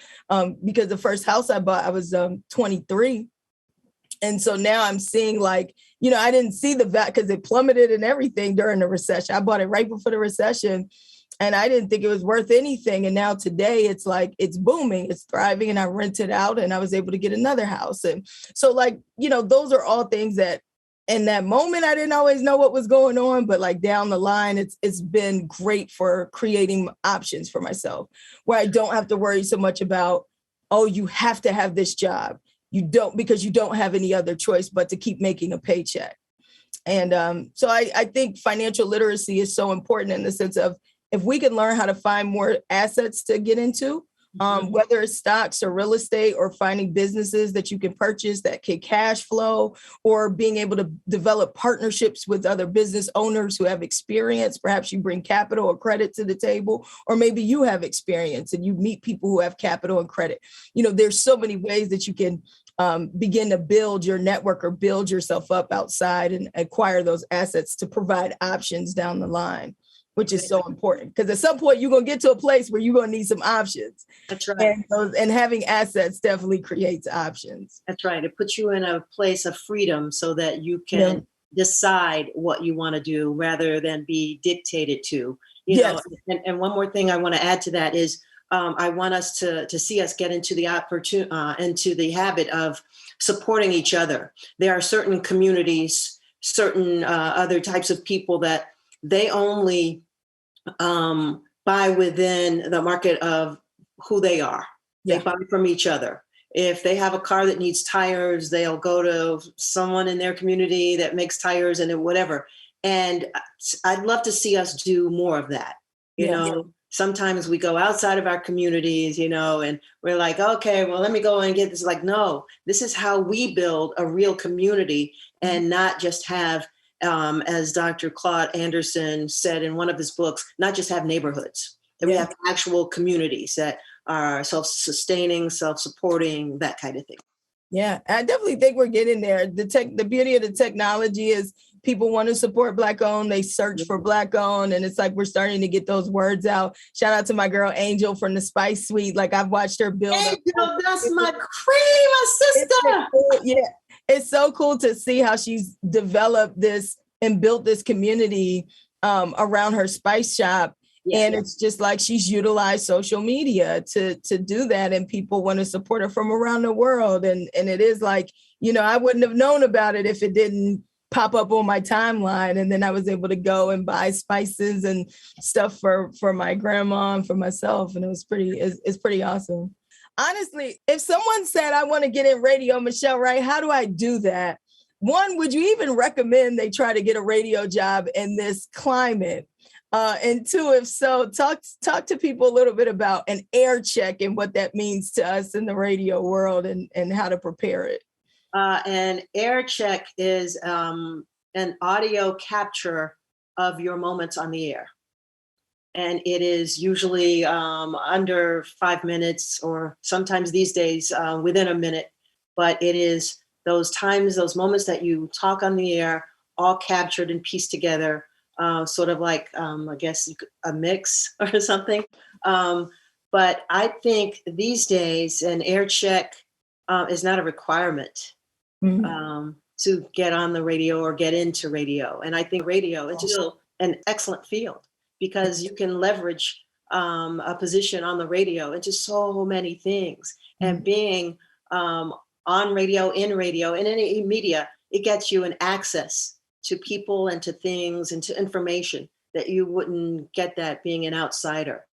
Because the first house I bought, I was 23. And so now I'm seeing like, I didn't see the value because it plummeted and everything during the recession. I bought it right before the recession and I didn't think it was worth anything. And now today it's like, it's booming, it's thriving, and I rented out and I was able to get another house. And so like, those are all things that in that moment, I didn't always know what was going on, but like down the line, it's been great for creating options for myself where I don't have to worry so much about, oh, you have to have this job. You don't, because you don't have any other choice but to keep making a paycheck. And so I think financial literacy is so important in the sense of if we can learn how to find more assets to get into, whether it's stocks or real estate or finding businesses that you can purchase that can cash flow, or being able to develop partnerships with other business owners who have experience. Perhaps you bring capital or credit to the table, or maybe you have experience and you meet people who have capital and credit. There's so many ways that you can begin to build your network or build yourself up outside and acquire those assets to provide options down the line, which is so important because at some point you're going to get to a place where you're going to need some options. That's right. And having assets definitely creates options. That's right. It puts you in a place of freedom so that you can decide what you want to do rather than be dictated to. And one more thing I want to add to that is I want us to see us get into the into the habit of supporting each other. There are certain communities, certain other types of people that they only buy within the market of who they are. They buy from each other. If they have a car that needs tires, they'll go to someone in their community that makes tires and whatever. And I'd love to see us do more of that. Sometimes we go outside of our communities, and we're like, okay, well, let me go and get this. Like, no, this is how we build a real community and not just have, as Dr. Claude Anderson said in one of his books, not just have neighborhoods, that we have actual communities that are self-sustaining, self-supporting, that kind of thing. Yeah, I definitely think we're getting there. The beauty of the technology is people want to support Black owned. They search for Black owned, and it's like we're starting to get those words out. Shout out to my girl Angel from the Spice Suite. Like I've watched her build. Angel, that's my cream, my sister. It's so cool to see how she's developed this and built this community around her spice shop. And it's just like she's utilized social media to do that. And people want to support her from around the world. And it is like, I wouldn't have known about it if it didn't pop up on my timeline. And then I was able to go and buy spices and stuff for my grandma and for myself. And it's pretty awesome. Honestly, if someone said, I want to get in radio, Michel Wright, how do I do that? One, would you even recommend they try to get a radio job in this climate? And two, if so, talk to people a little bit about an air check and what that means to us in the radio world and how to prepare it. An air check is an audio capture of your moments on the air. And it is usually under 5 minutes, or sometimes these days within a minute. But it is those times, those moments that you talk on the air, all captured and pieced together. Sort of like, I guess, a mix or something. But I think these days an air check is not a requirement to get on the radio or get into radio. And I think radio is still an excellent field because you can leverage a position on the radio into so many things. And being on radio, in radio, in any media, it gets you an access to people and to things and to information that you wouldn't get that being an outsider.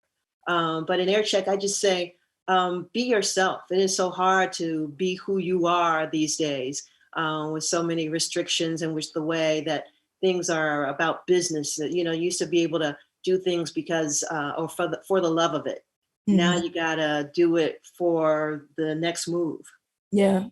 But in air check, I just say, be yourself. It is so hard to be who you are these days with so many restrictions and with the way that things are about business. That, you used to be able to do things because or for the love of it. Now you gotta do it for the next move. Yeah,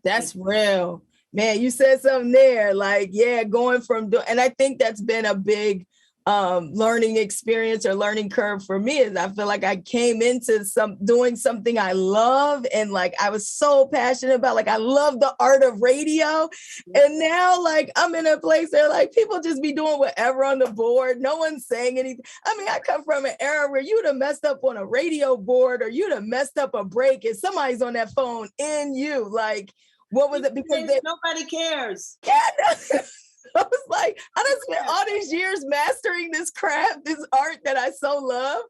that's real. Man, you said something there, like, going from, and I think that's been a big learning experience or learning curve for me is I feel like I came into doing something I love and like I was so passionate about, like I love the art of radio. And now like I'm in a place where like people just be doing whatever on the board. No one's saying anything. I mean, I come from an era where you'd have messed up on a radio board or you'd have messed up a break and somebody's on that phone in you. Like, what was it? Because nobody cares. Yeah. I was like, I done spent all these years mastering this craft, this art that I so love.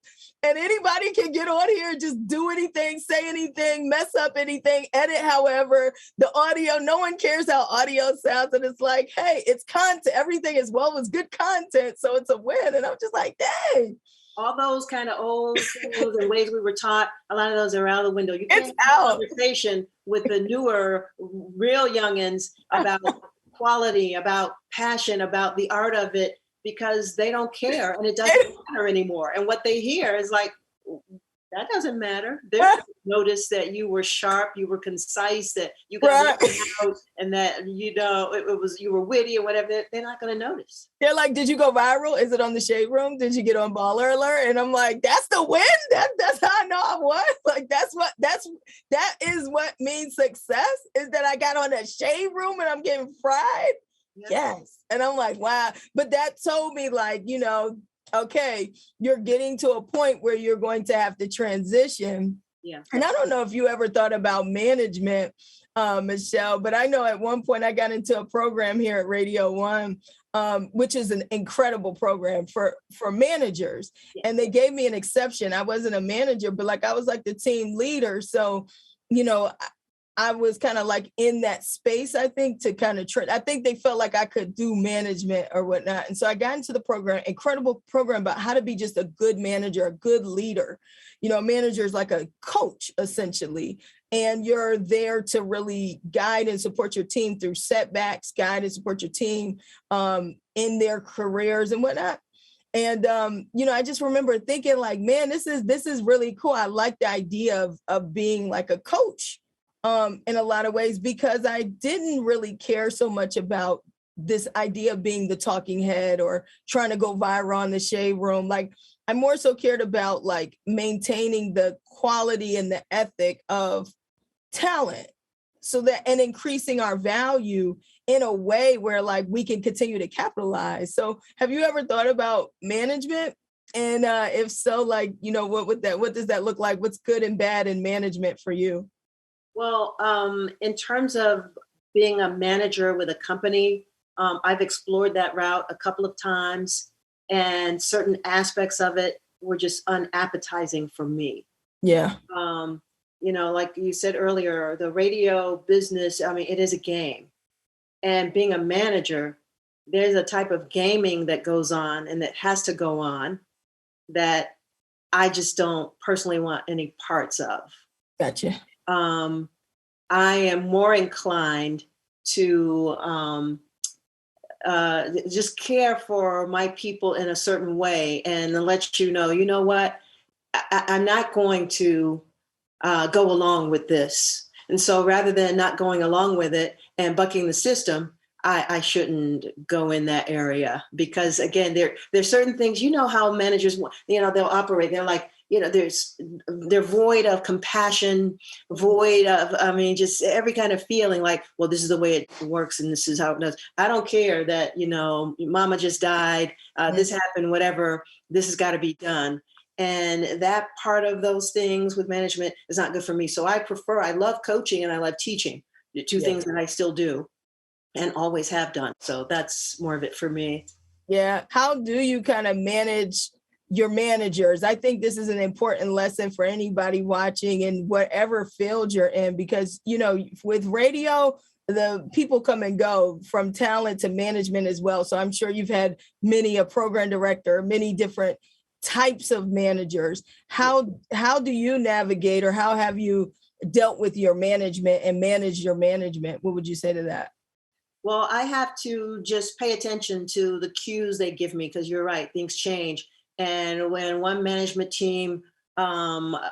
And anybody can get on here and just do anything, say anything, mess up anything, edit however, the audio, no one cares how audio sounds. And it's like, hey, it's content. Everything as well as good content. So it's a win. And I'm just like, dang. All those kind of old things and ways we were taught, a lot of those are out the window. You can't have a conversation with the newer, real youngins about quality, about passion, about the art of it, because they don't care and it doesn't matter anymore. And what they hear is like, that doesn't matter. They're notice that you were sharp, you were concise, that you got out, and that you were witty or whatever. They're not going to notice. They're like, did you go viral? Is it on the Shade Room? Did you get on Baller Alert? And I'm like, that's the win. That's how I know I won. Like that is what means success, is that I got on that Shade Room and I'm getting fried. Yes. And I'm like, wow. But that told me like, okay, you're getting to a point where you're going to have to transition. Yeah. And I don't know if you ever thought about management, Michelle, but I know at one point I got into a program here at Radio One, which is an incredible program for managers. Yeah. And they gave me an exception. I wasn't a manager, but like I was like the team leader. So, I was kind of like in that space, I think, to kind of I think they felt like I could do management or whatnot. And so I got into the program, incredible program about how to be just a good manager, a good leader. A manager is like a coach, essentially. And you're there to really guide and support your team through setbacks, guide and support your team in their careers and whatnot. And, I just remember thinking like, man, this is really cool. I like the idea of being like a coach. In a lot of ways, because I didn't really care so much about this idea of being the talking head or trying to go viral on the Shade Room. Like I more so cared about like maintaining the quality and the ethic of talent and increasing our value in a way where like we can continue to capitalize. So have you ever thought about management? And if so, like, what does that look like? What's good and bad in management for you? Well, in terms of being a manager with a company, I've explored that route a couple of times, and certain aspects of it were just unappetizing for me. Yeah. Like you said earlier, the radio business, I mean, it is a game. And being a manager, there's a type of gaming that goes on and that has to go on that I just don't personally want any parts of. Gotcha. I am more inclined to just care for my people in a certain way and let you know what, I'm not going to go along with this. And so rather than not going along with it and bucking the system, I shouldn't go in that area, because again, there's certain things, how managers, they'll operate. They're like, they're void of compassion, void of, just every kind of feeling like, well, this is the way it works and this is how it does. I don't care that, mama just died, this happened, whatever, this has got to be done. And that part of those things with management is not good for me. So I love coaching and I love teaching, the two things that I still do and always have done. So that's more of it for me. Yeah. How do you kind of manage your managers? I think this is an important lesson for anybody watching in whatever field you're in, because, with radio, the people come and go from talent to management as well. So I'm sure you've had many a program director, many different types of managers. How do you navigate, or how have you dealt with your management and managed your management? What would you say to that? Well, I have to just pay attention to the cues they give me, because you're right, things change. And when one management team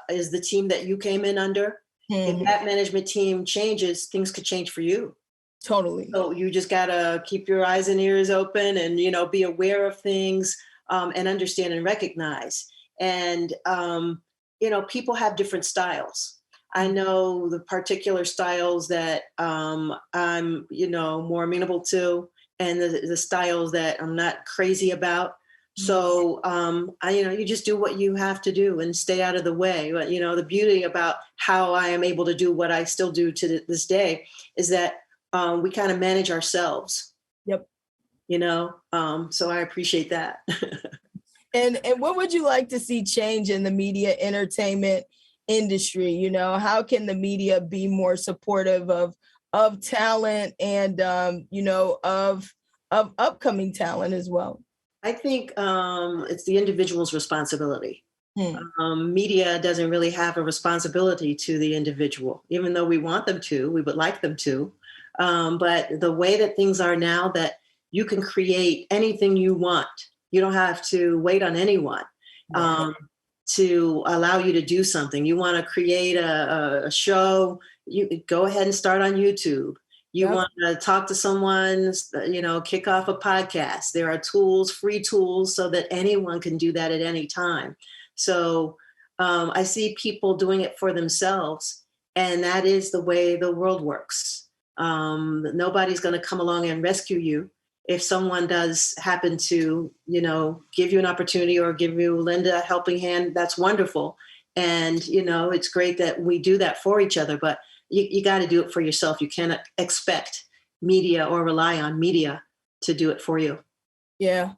is the team that you came in under, if that management team changes, things could change for you. Totally. So you just got to keep your eyes and ears open and, be aware of things. and understand and recognize. And, people have different styles. I know the particular styles that I'm, more amenable to, and the styles that I'm not crazy about. So, you just do what you have to do and stay out of the way. But, the beauty about how I am able to do what I still do to this day is that we kind of manage ourselves. Yep. So I appreciate that. And what would you like to see change in the media entertainment industry? How can the media be more supportive of talent and, of upcoming talent as well? I think it's the individual's responsibility. Media doesn't really have a responsibility to the individual, even though we want them to, we would like them to. But the way that things are now, that you can create anything you want. You don't have to wait on anyone to allow you to do something. You want to create a show, you go ahead and start on YouTube. You want to talk to someone, kick off a podcast. There are tools, free tools, so that anyone can do that at any time. So I see people doing it for themselves, and that is the way the world works. Nobody's going to come along and rescue you. If someone does happen to, give you an opportunity or lend a helping hand, that's wonderful. And, it's great that we do that for each other, but you got to do it for yourself. You cannot expect media or rely on media to do it for you. Yeah,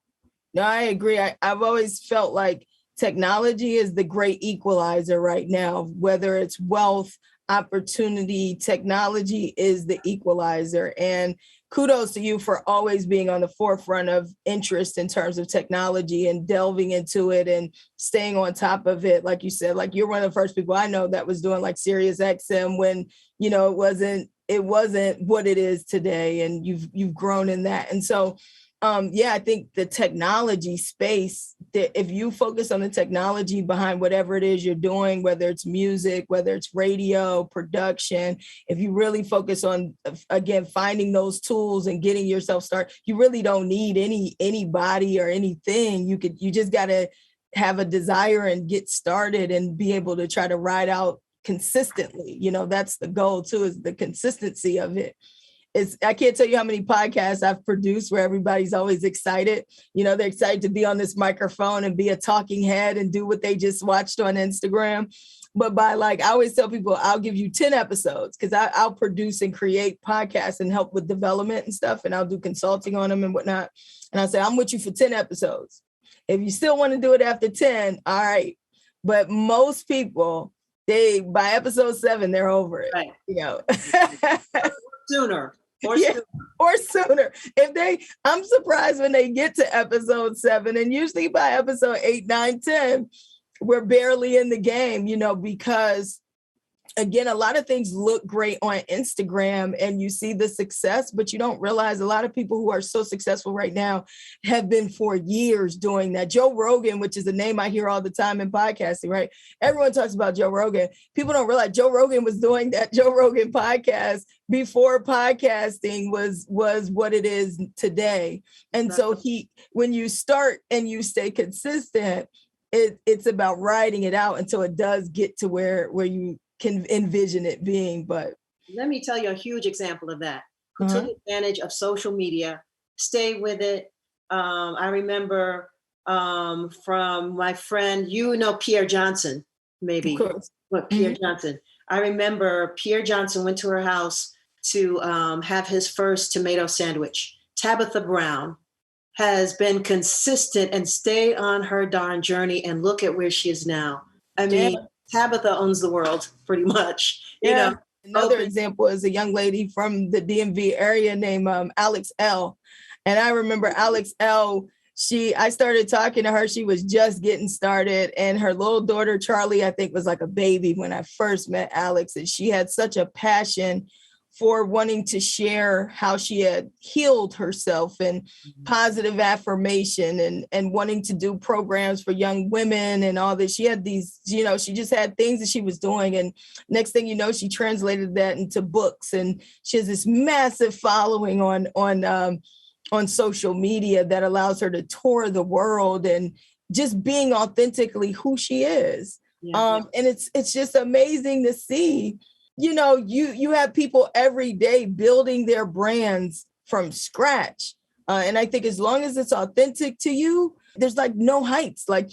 no, I agree. I've always felt like technology is the great equalizer right now, whether it's wealth, opportunity, technology is the equalizer. And kudos to you for always being on the forefront of interest in terms of technology and delving into it and staying on top of it. Like you said, like you're one of the first people I know that was doing like Sirius XM when, it wasn't what it is today. And you've grown in that. And so, I think the technology space, that if you focus on the technology behind whatever it is you're doing, whether it's music, whether it's radio, production, if you really focus on, again, finding those tools and getting yourself started, you really don't need anybody or anything. You just got to have a desire and get started and be able to try to ride out consistently. That's the goal too, is the consistency of it. I can't tell you how many podcasts I've produced where everybody's always excited. They're excited to be on this microphone and be a talking head and do what they just watched on Instagram. But I always tell people, I'll give you 10 episodes because I'll produce and create podcasts and help with development and stuff. And I'll do consulting on them and whatnot. And I say, I'm with you for 10 episodes. If you still want to do it after 10, all right. But most people, by episode 7, they're over it. Right. Sooner. Or sooner. I'm surprised when they get to episode 7, and usually by episode 8, 9, 10, we're barely in the game, because again, a lot of things look great on Instagram and you see the success, but you don't realize a lot of people who are so successful right now have been for years doing that. Joe Rogan, which is a name I hear all the time in podcasting, right? Everyone talks about Joe Rogan. People don't realize Joe Rogan was doing that Joe Rogan podcast before podcasting was what it is today. And so when you start and you stay consistent, it's about riding it out until it does get to where you can envision it being. But let me tell you a huge example of that, who took advantage of social media, stayed with it. I remember from my friend, Pierre Johnson, maybe. Pierre Johnson. I remember Pierre Johnson went to her house to have his first tomato sandwich. Tabitha Brown has been consistent and stayed on her darn journey, and look at where she is now. I mean, Tabitha owns the world pretty much. Another example is a young lady from the DMV area named Alex L. And I remember Alex L. I started talking to her. She was just getting started, and her little daughter, Charlie, I think was like a baby when I first met Alex. And she had such a passion for wanting to share how she had healed herself and positive affirmation and wanting to do programs for young women and all this. She had these, she just had things that she was doing. And next thing you know, she translated that into books, and she has this massive following on on social media that allows her to tour the world and just being authentically who she is. And it's just amazing to see, you know, you have people every day building their brands from scratch. And I think as long as it's authentic to you, there's like no heights. Like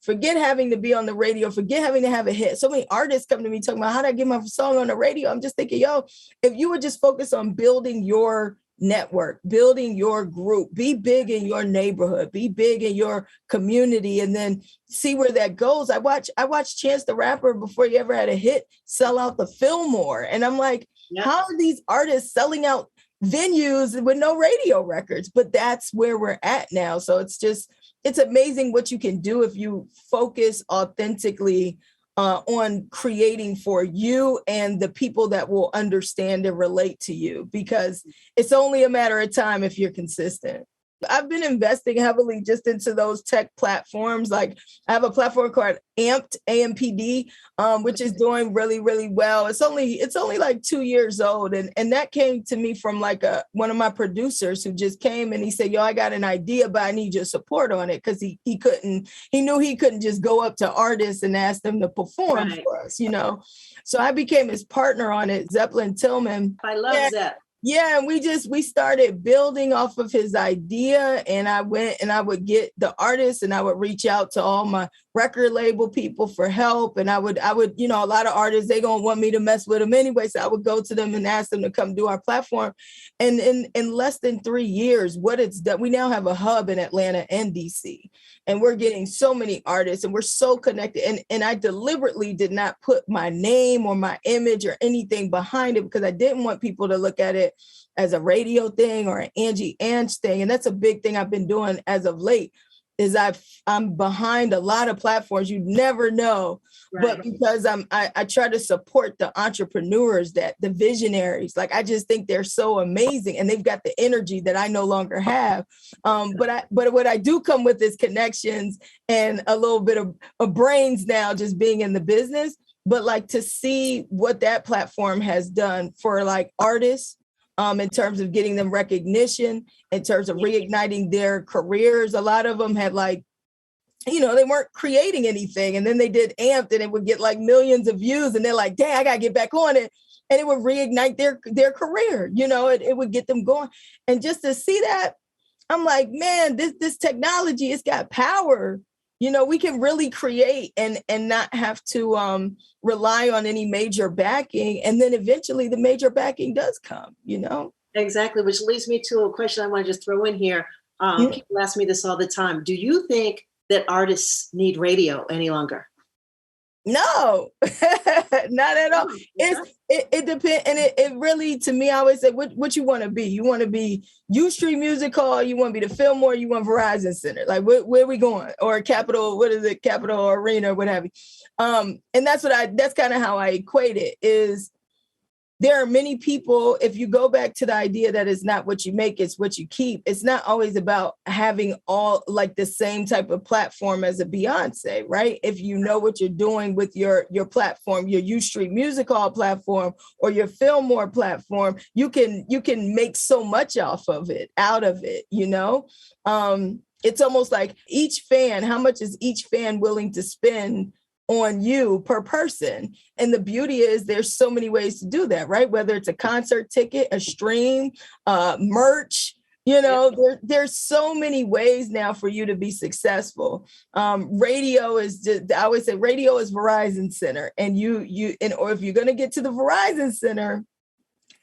forget having to be on the radio, forget having to have a hit. So many artists come to me talking about how do I get my song on the radio? I'm just thinking, yo, if you would just focus on building your network, building your group, be big in your neighborhood, be big in your community, and then see where that goes. I watched Chance the Rapper before he ever had a hit sell out the Fillmore. And I'm like, how are these artists selling out venues with no radio records? But that's where we're at now. So it's amazing what you can do if you focus authentically on creating for you and the people that will understand and relate to you, because it's only a matter of time if you're consistent. I've been investing heavily just into those tech platforms. Like I have a platform called Amped, AMPD, which is doing really, really well. It's only like 2 years old. And that came to me from like one of my producers who just came and he said, yo, I got an idea, but I need your support on it. Cause he knew he couldn't just go up to artists and ask them to perform for us, you know? So I became his partner on it, Zeppelin Tillman. I love Zepp. Yeah, and we started building off of his idea, and I went and I would get the artists and I would reach out to all my record label people for help. And I would, you know, a lot of artists, they gonna want me to mess with them anyway. So I would go to them and ask them to come do our platform. And in less than 3 years, what it's done, we now have a hub in Atlanta and DC. And we're getting so many artists and we're so connected. And I deliberately did not put my name or my image or anything behind it because I didn't want people to look at it as a radio thing or an Angie Ange thing. And that's a big thing I've been doing as of late is I'm behind a lot of platforms. You never know, but because I try to support the entrepreneurs, the visionaries. Like I just think they're so amazing and they've got the energy that I no longer have. But what I do come with is connections and a little bit of brains now, just being in the business. But like to see what that platform has done for like artists. In terms of getting them recognition, in terms of reigniting their careers. A lot of them had like, you know, they weren't creating anything. And then they did Amped and it would get like millions of views. And they're like, dang, I got to get back on it. And it would reignite their career. You know, it would get them going. And just to see that, I'm like, man, this technology, it's got power. You know, we can really create and not have to rely on any major backing. And then eventually the major backing does come, you know? Exactly, which leads me to a question I want to just throw in here. People ask me this all the time. Do you think that artists need radio any longer? No, not at all. It depends. And it really, to me, I always say, what you want to be? You want to be U Street Music Hall? You want to be the Fillmore? You want Verizon Center? Like, where are we going? Or Capitol, what is it? Capitol Arena, what have you. And that's kind of how I equate it is there are many people, if you go back to the idea that it's not what you make, it's what you keep. It's not always about having all like the same type of platform as a Beyonce, right? If you know what you're doing with your platform, your U Street Music Hall platform or your Fillmore platform, you can make so much out of it, you know? It's almost like each fan, how much is each fan willing to spend on you per person? And the beauty is there's so many ways to do that, right? Whether it's a concert ticket, a stream, merch, you know, there's so many ways now for you to be successful. Radio is just, I always say radio is Verizon Center. And or if you're going to get to the Verizon Center,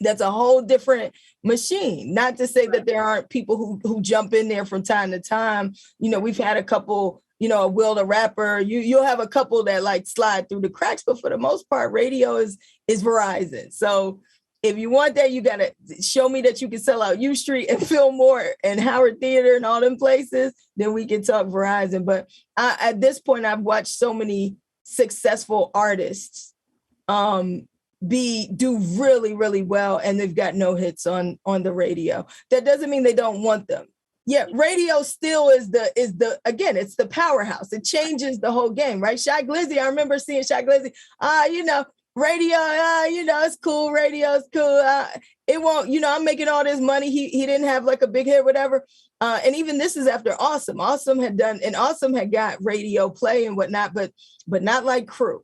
that's a whole different machine. Not to say that there aren't people who jump in there from time to time. You know, we've had a couple, you know, Will the Rapper, you'll have a couple that like slide through the cracks, but for the most part, radio is Verizon. So if you want that, you got to show me that you can sell out U Street and Fillmore and Howard Theater and all them places, then we can talk Verizon. But at this point, I've watched so many successful artists do really, really well, and they've got no hits on the radio. That doesn't mean they don't want them. Yeah, radio still is again, it's the powerhouse. It changes the whole game, right? Shy Glizzy, I remember seeing Shy Glizzy, you know, radio, it's cool. Radio's cool. It won't, I'm making all this money. He didn't have like a big hit, whatever. And even this is after Awesome. Awesome had got radio play and whatnot, but not like Crew.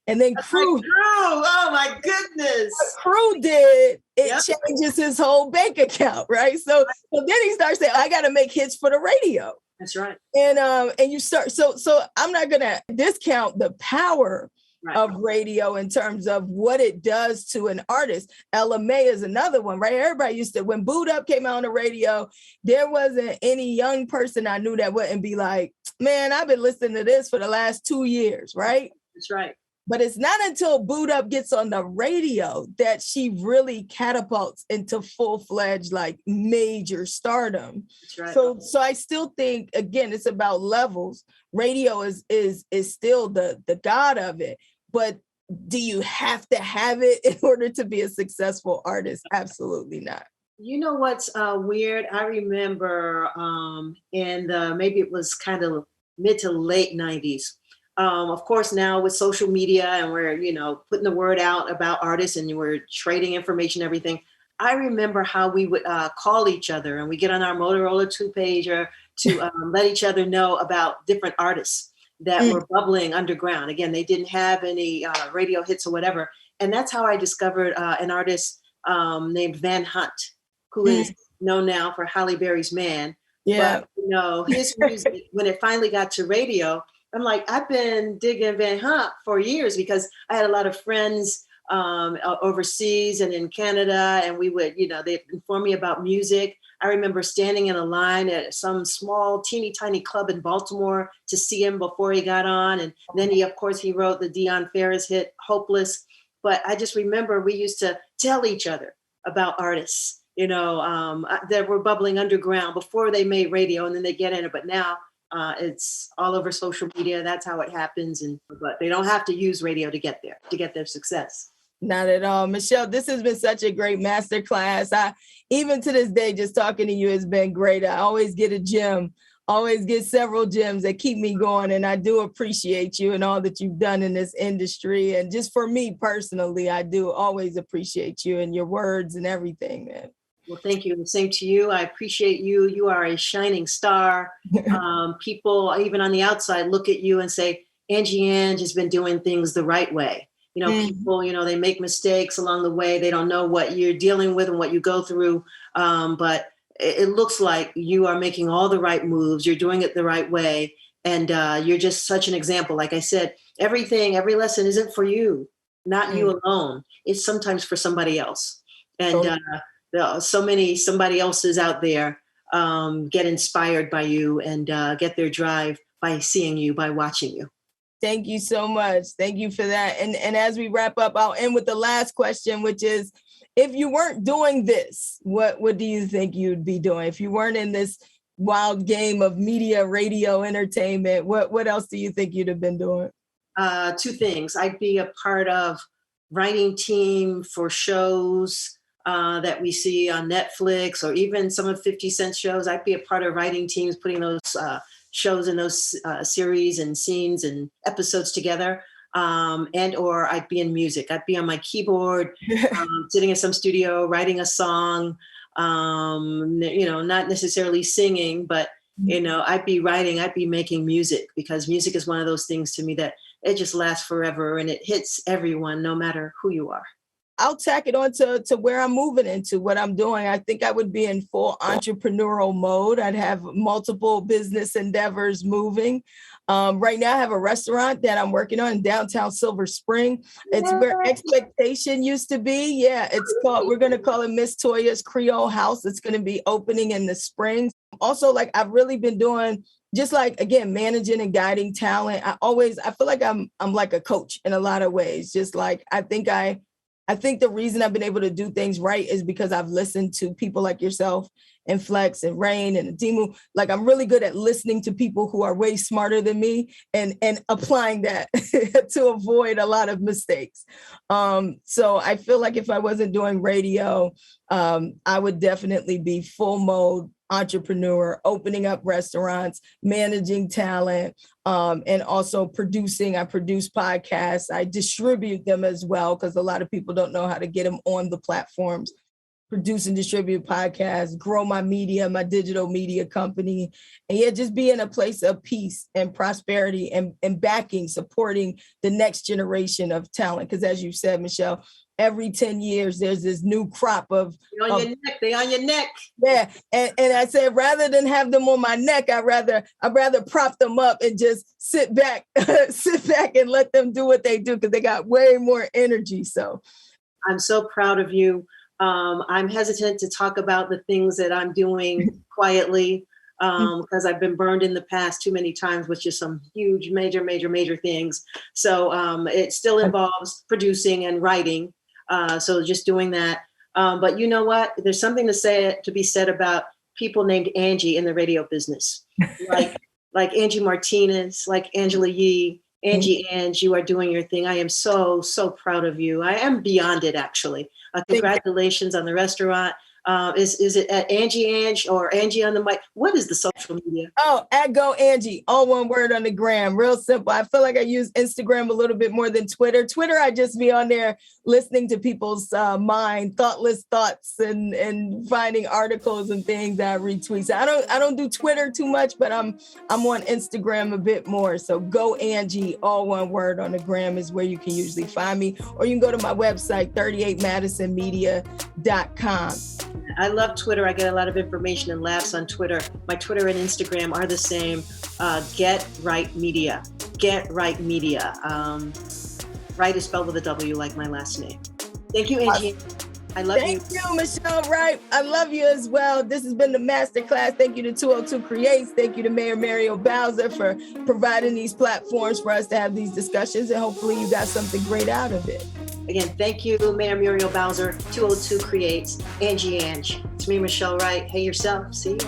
And then Crew. Oh my goodness. Crew did. It changes his whole bank account, right? So then he starts saying, I got to make hits for the radio. That's right. And you start. So I'm not going to discount the power of radio in terms of what it does to an artist. Ella May is another one, right? Everybody used to, when Boot Up came out on the radio, there wasn't any young person I knew that wouldn't be like, man, I've been listening to this for the last 2 years, right? That's right. But it's not until Boot Up gets on the radio that she really catapults into full-fledged, like major stardom. That's right. So I still think, again, it's about levels. Radio is still the god of it. But do you have to have it in order to be a successful artist? Absolutely not. You know what's weird? I remember maybe it was kind of mid to late 90s. Of course, now with social media and we're, putting the word out about artists and we're trading information, everything. I remember how we would call each other and we get on our Motorola 2-pager to let each other know about different artists that were bubbling underground. Again, they didn't have any radio hits or whatever. And that's how I discovered an artist named Van Hunt, who is known now for Halle Berry's Man. Yeah. But, his music, when it finally got to radio, I'm like, I've been digging Van Hunt for years because I had a lot of friends overseas and in Canada, and we would, they'd inform me about music. I remember standing in a line at some small, teeny tiny club in Baltimore to see him before he got on. And then he wrote the Dionne Farris hit, Hopeless. But I just remember we used to tell each other about artists, that were bubbling underground before they made radio and then they get in it. But now, it's all over social media. That's how it happens. But they don't have to use radio to get their success. Not at all. Michel, this has been such a great masterclass. Even to this day, just talking to you has been great. I always get a gem, always get several gems that keep me going. And I do appreciate you and all that you've done in this industry. And just for me personally, I do always appreciate you and your words and everything, man. Well, thank you. The same to you. I appreciate you. You are a shining star. People, even on the outside, look at you and say, Angie Ange has been doing things the right way. People, they make mistakes along the way. They don't know what you're dealing with and what you go through. But it looks like you are making all the right moves. You're doing it the right way. And you're just such an example. Like I said, every lesson isn't for you, not you alone. It's sometimes for somebody else. And somebody else's out there get inspired by you and get their drive by seeing you, by watching you. Thank you so much. Thank you for that. And as we wrap up, I'll end with the last question, which is, if you weren't doing this, what do you think you'd be doing? If you weren't in this wild game of media, radio, entertainment, what else do you think you'd have been doing? Two things. I'd be a part of writing team for shows that we see on Netflix or even some of 50 Cent shows. I'd be a part of writing teams, putting those shows and those series and scenes and episodes together. Or I'd be in music. I'd be on my keyboard, sitting in some studio, writing a song, not necessarily singing, but, I'd be writing, I'd be making music, because music is one of those things to me that it just lasts forever and it hits everyone, no matter who you are. I'll tack it on to where I'm moving into, what I'm doing. I think I would be in full entrepreneurial mode. I'd have multiple business endeavors moving. Right now, I have a restaurant that I'm working on in downtown Silver Spring. It's where Expectation used to be. Yeah, we're going to call it Miss Toya's Creole House. It's going to be opening in the spring. Also, I've really been doing just again, managing and guiding talent. I feel like I'm like a coach in a lot of ways. Just I think the reason I've been able to do things right is because I've listened to people like yourself and Flex and Rain and Adimu. Like, I'm really good at listening to people who are way smarter than me and applying that to avoid a lot of mistakes. So I feel like if I wasn't doing radio, I would definitely be full mode entrepreneur, opening up restaurants, managing talent, and also producing. I produce podcasts. I distribute them as well, because a lot of people don't know how to get them on the platforms. Produce and distribute podcasts, grow my media, my digital media company, and yeah, just be in a place of peace and prosperity and backing, supporting the next generation of talent. Because as you said, Michelle, every 10 years, there's this new crop of... They on your neck. Yeah. And I said, rather than have them on my neck, I'd rather prop them up and just sit back and let them do what they do, because they got way more energy. So I'm so proud of you. I'm hesitant to talk about the things that I'm doing quietly, because I've been burned in the past too many times with just some huge, major things. So it still involves producing and writing. So just doing that. But you know what? There's something to be said about people named Angie in the radio business, like Angie Martinez, like Angela Yee, Angie Ange. You are doing your thing. I am so proud of you. I am beyond it, actually. Congratulations on the restaurant. Is it at Angie Ange or Angie on the mic? What is the social media? Oh, at Go Angie, all one word on the gram. Real simple. I feel like I use Instagram a little bit more than Twitter. Twitter, I just be on there listening to people's thoughtless thoughts and finding articles and things that I retweet. So I don't do Twitter too much, but I'm on Instagram a bit more. So Go Angie, all one word on the gram is where you can usually find me. Or you can go to my website, 38madisonmedia.com. I love Twitter. I get a lot of information and laughs on Twitter. My Twitter and Instagram are the same. Get Right Media. Get Right Media. Right is spelled with a W, like my last name. Thank you, Angie. I love you. Thank you, Michel Wright. I love you as well. This has been the Masterclass. Thank you to 202 Creates. Thank you to Mayor Muriel Bowser for providing these platforms for us to have these discussions. And hopefully you got something great out of it. Again, thank you, Mayor Muriel Bowser, 202 Creates, Angie Ange. It's me, Michel Wright. Hey yourself. See you.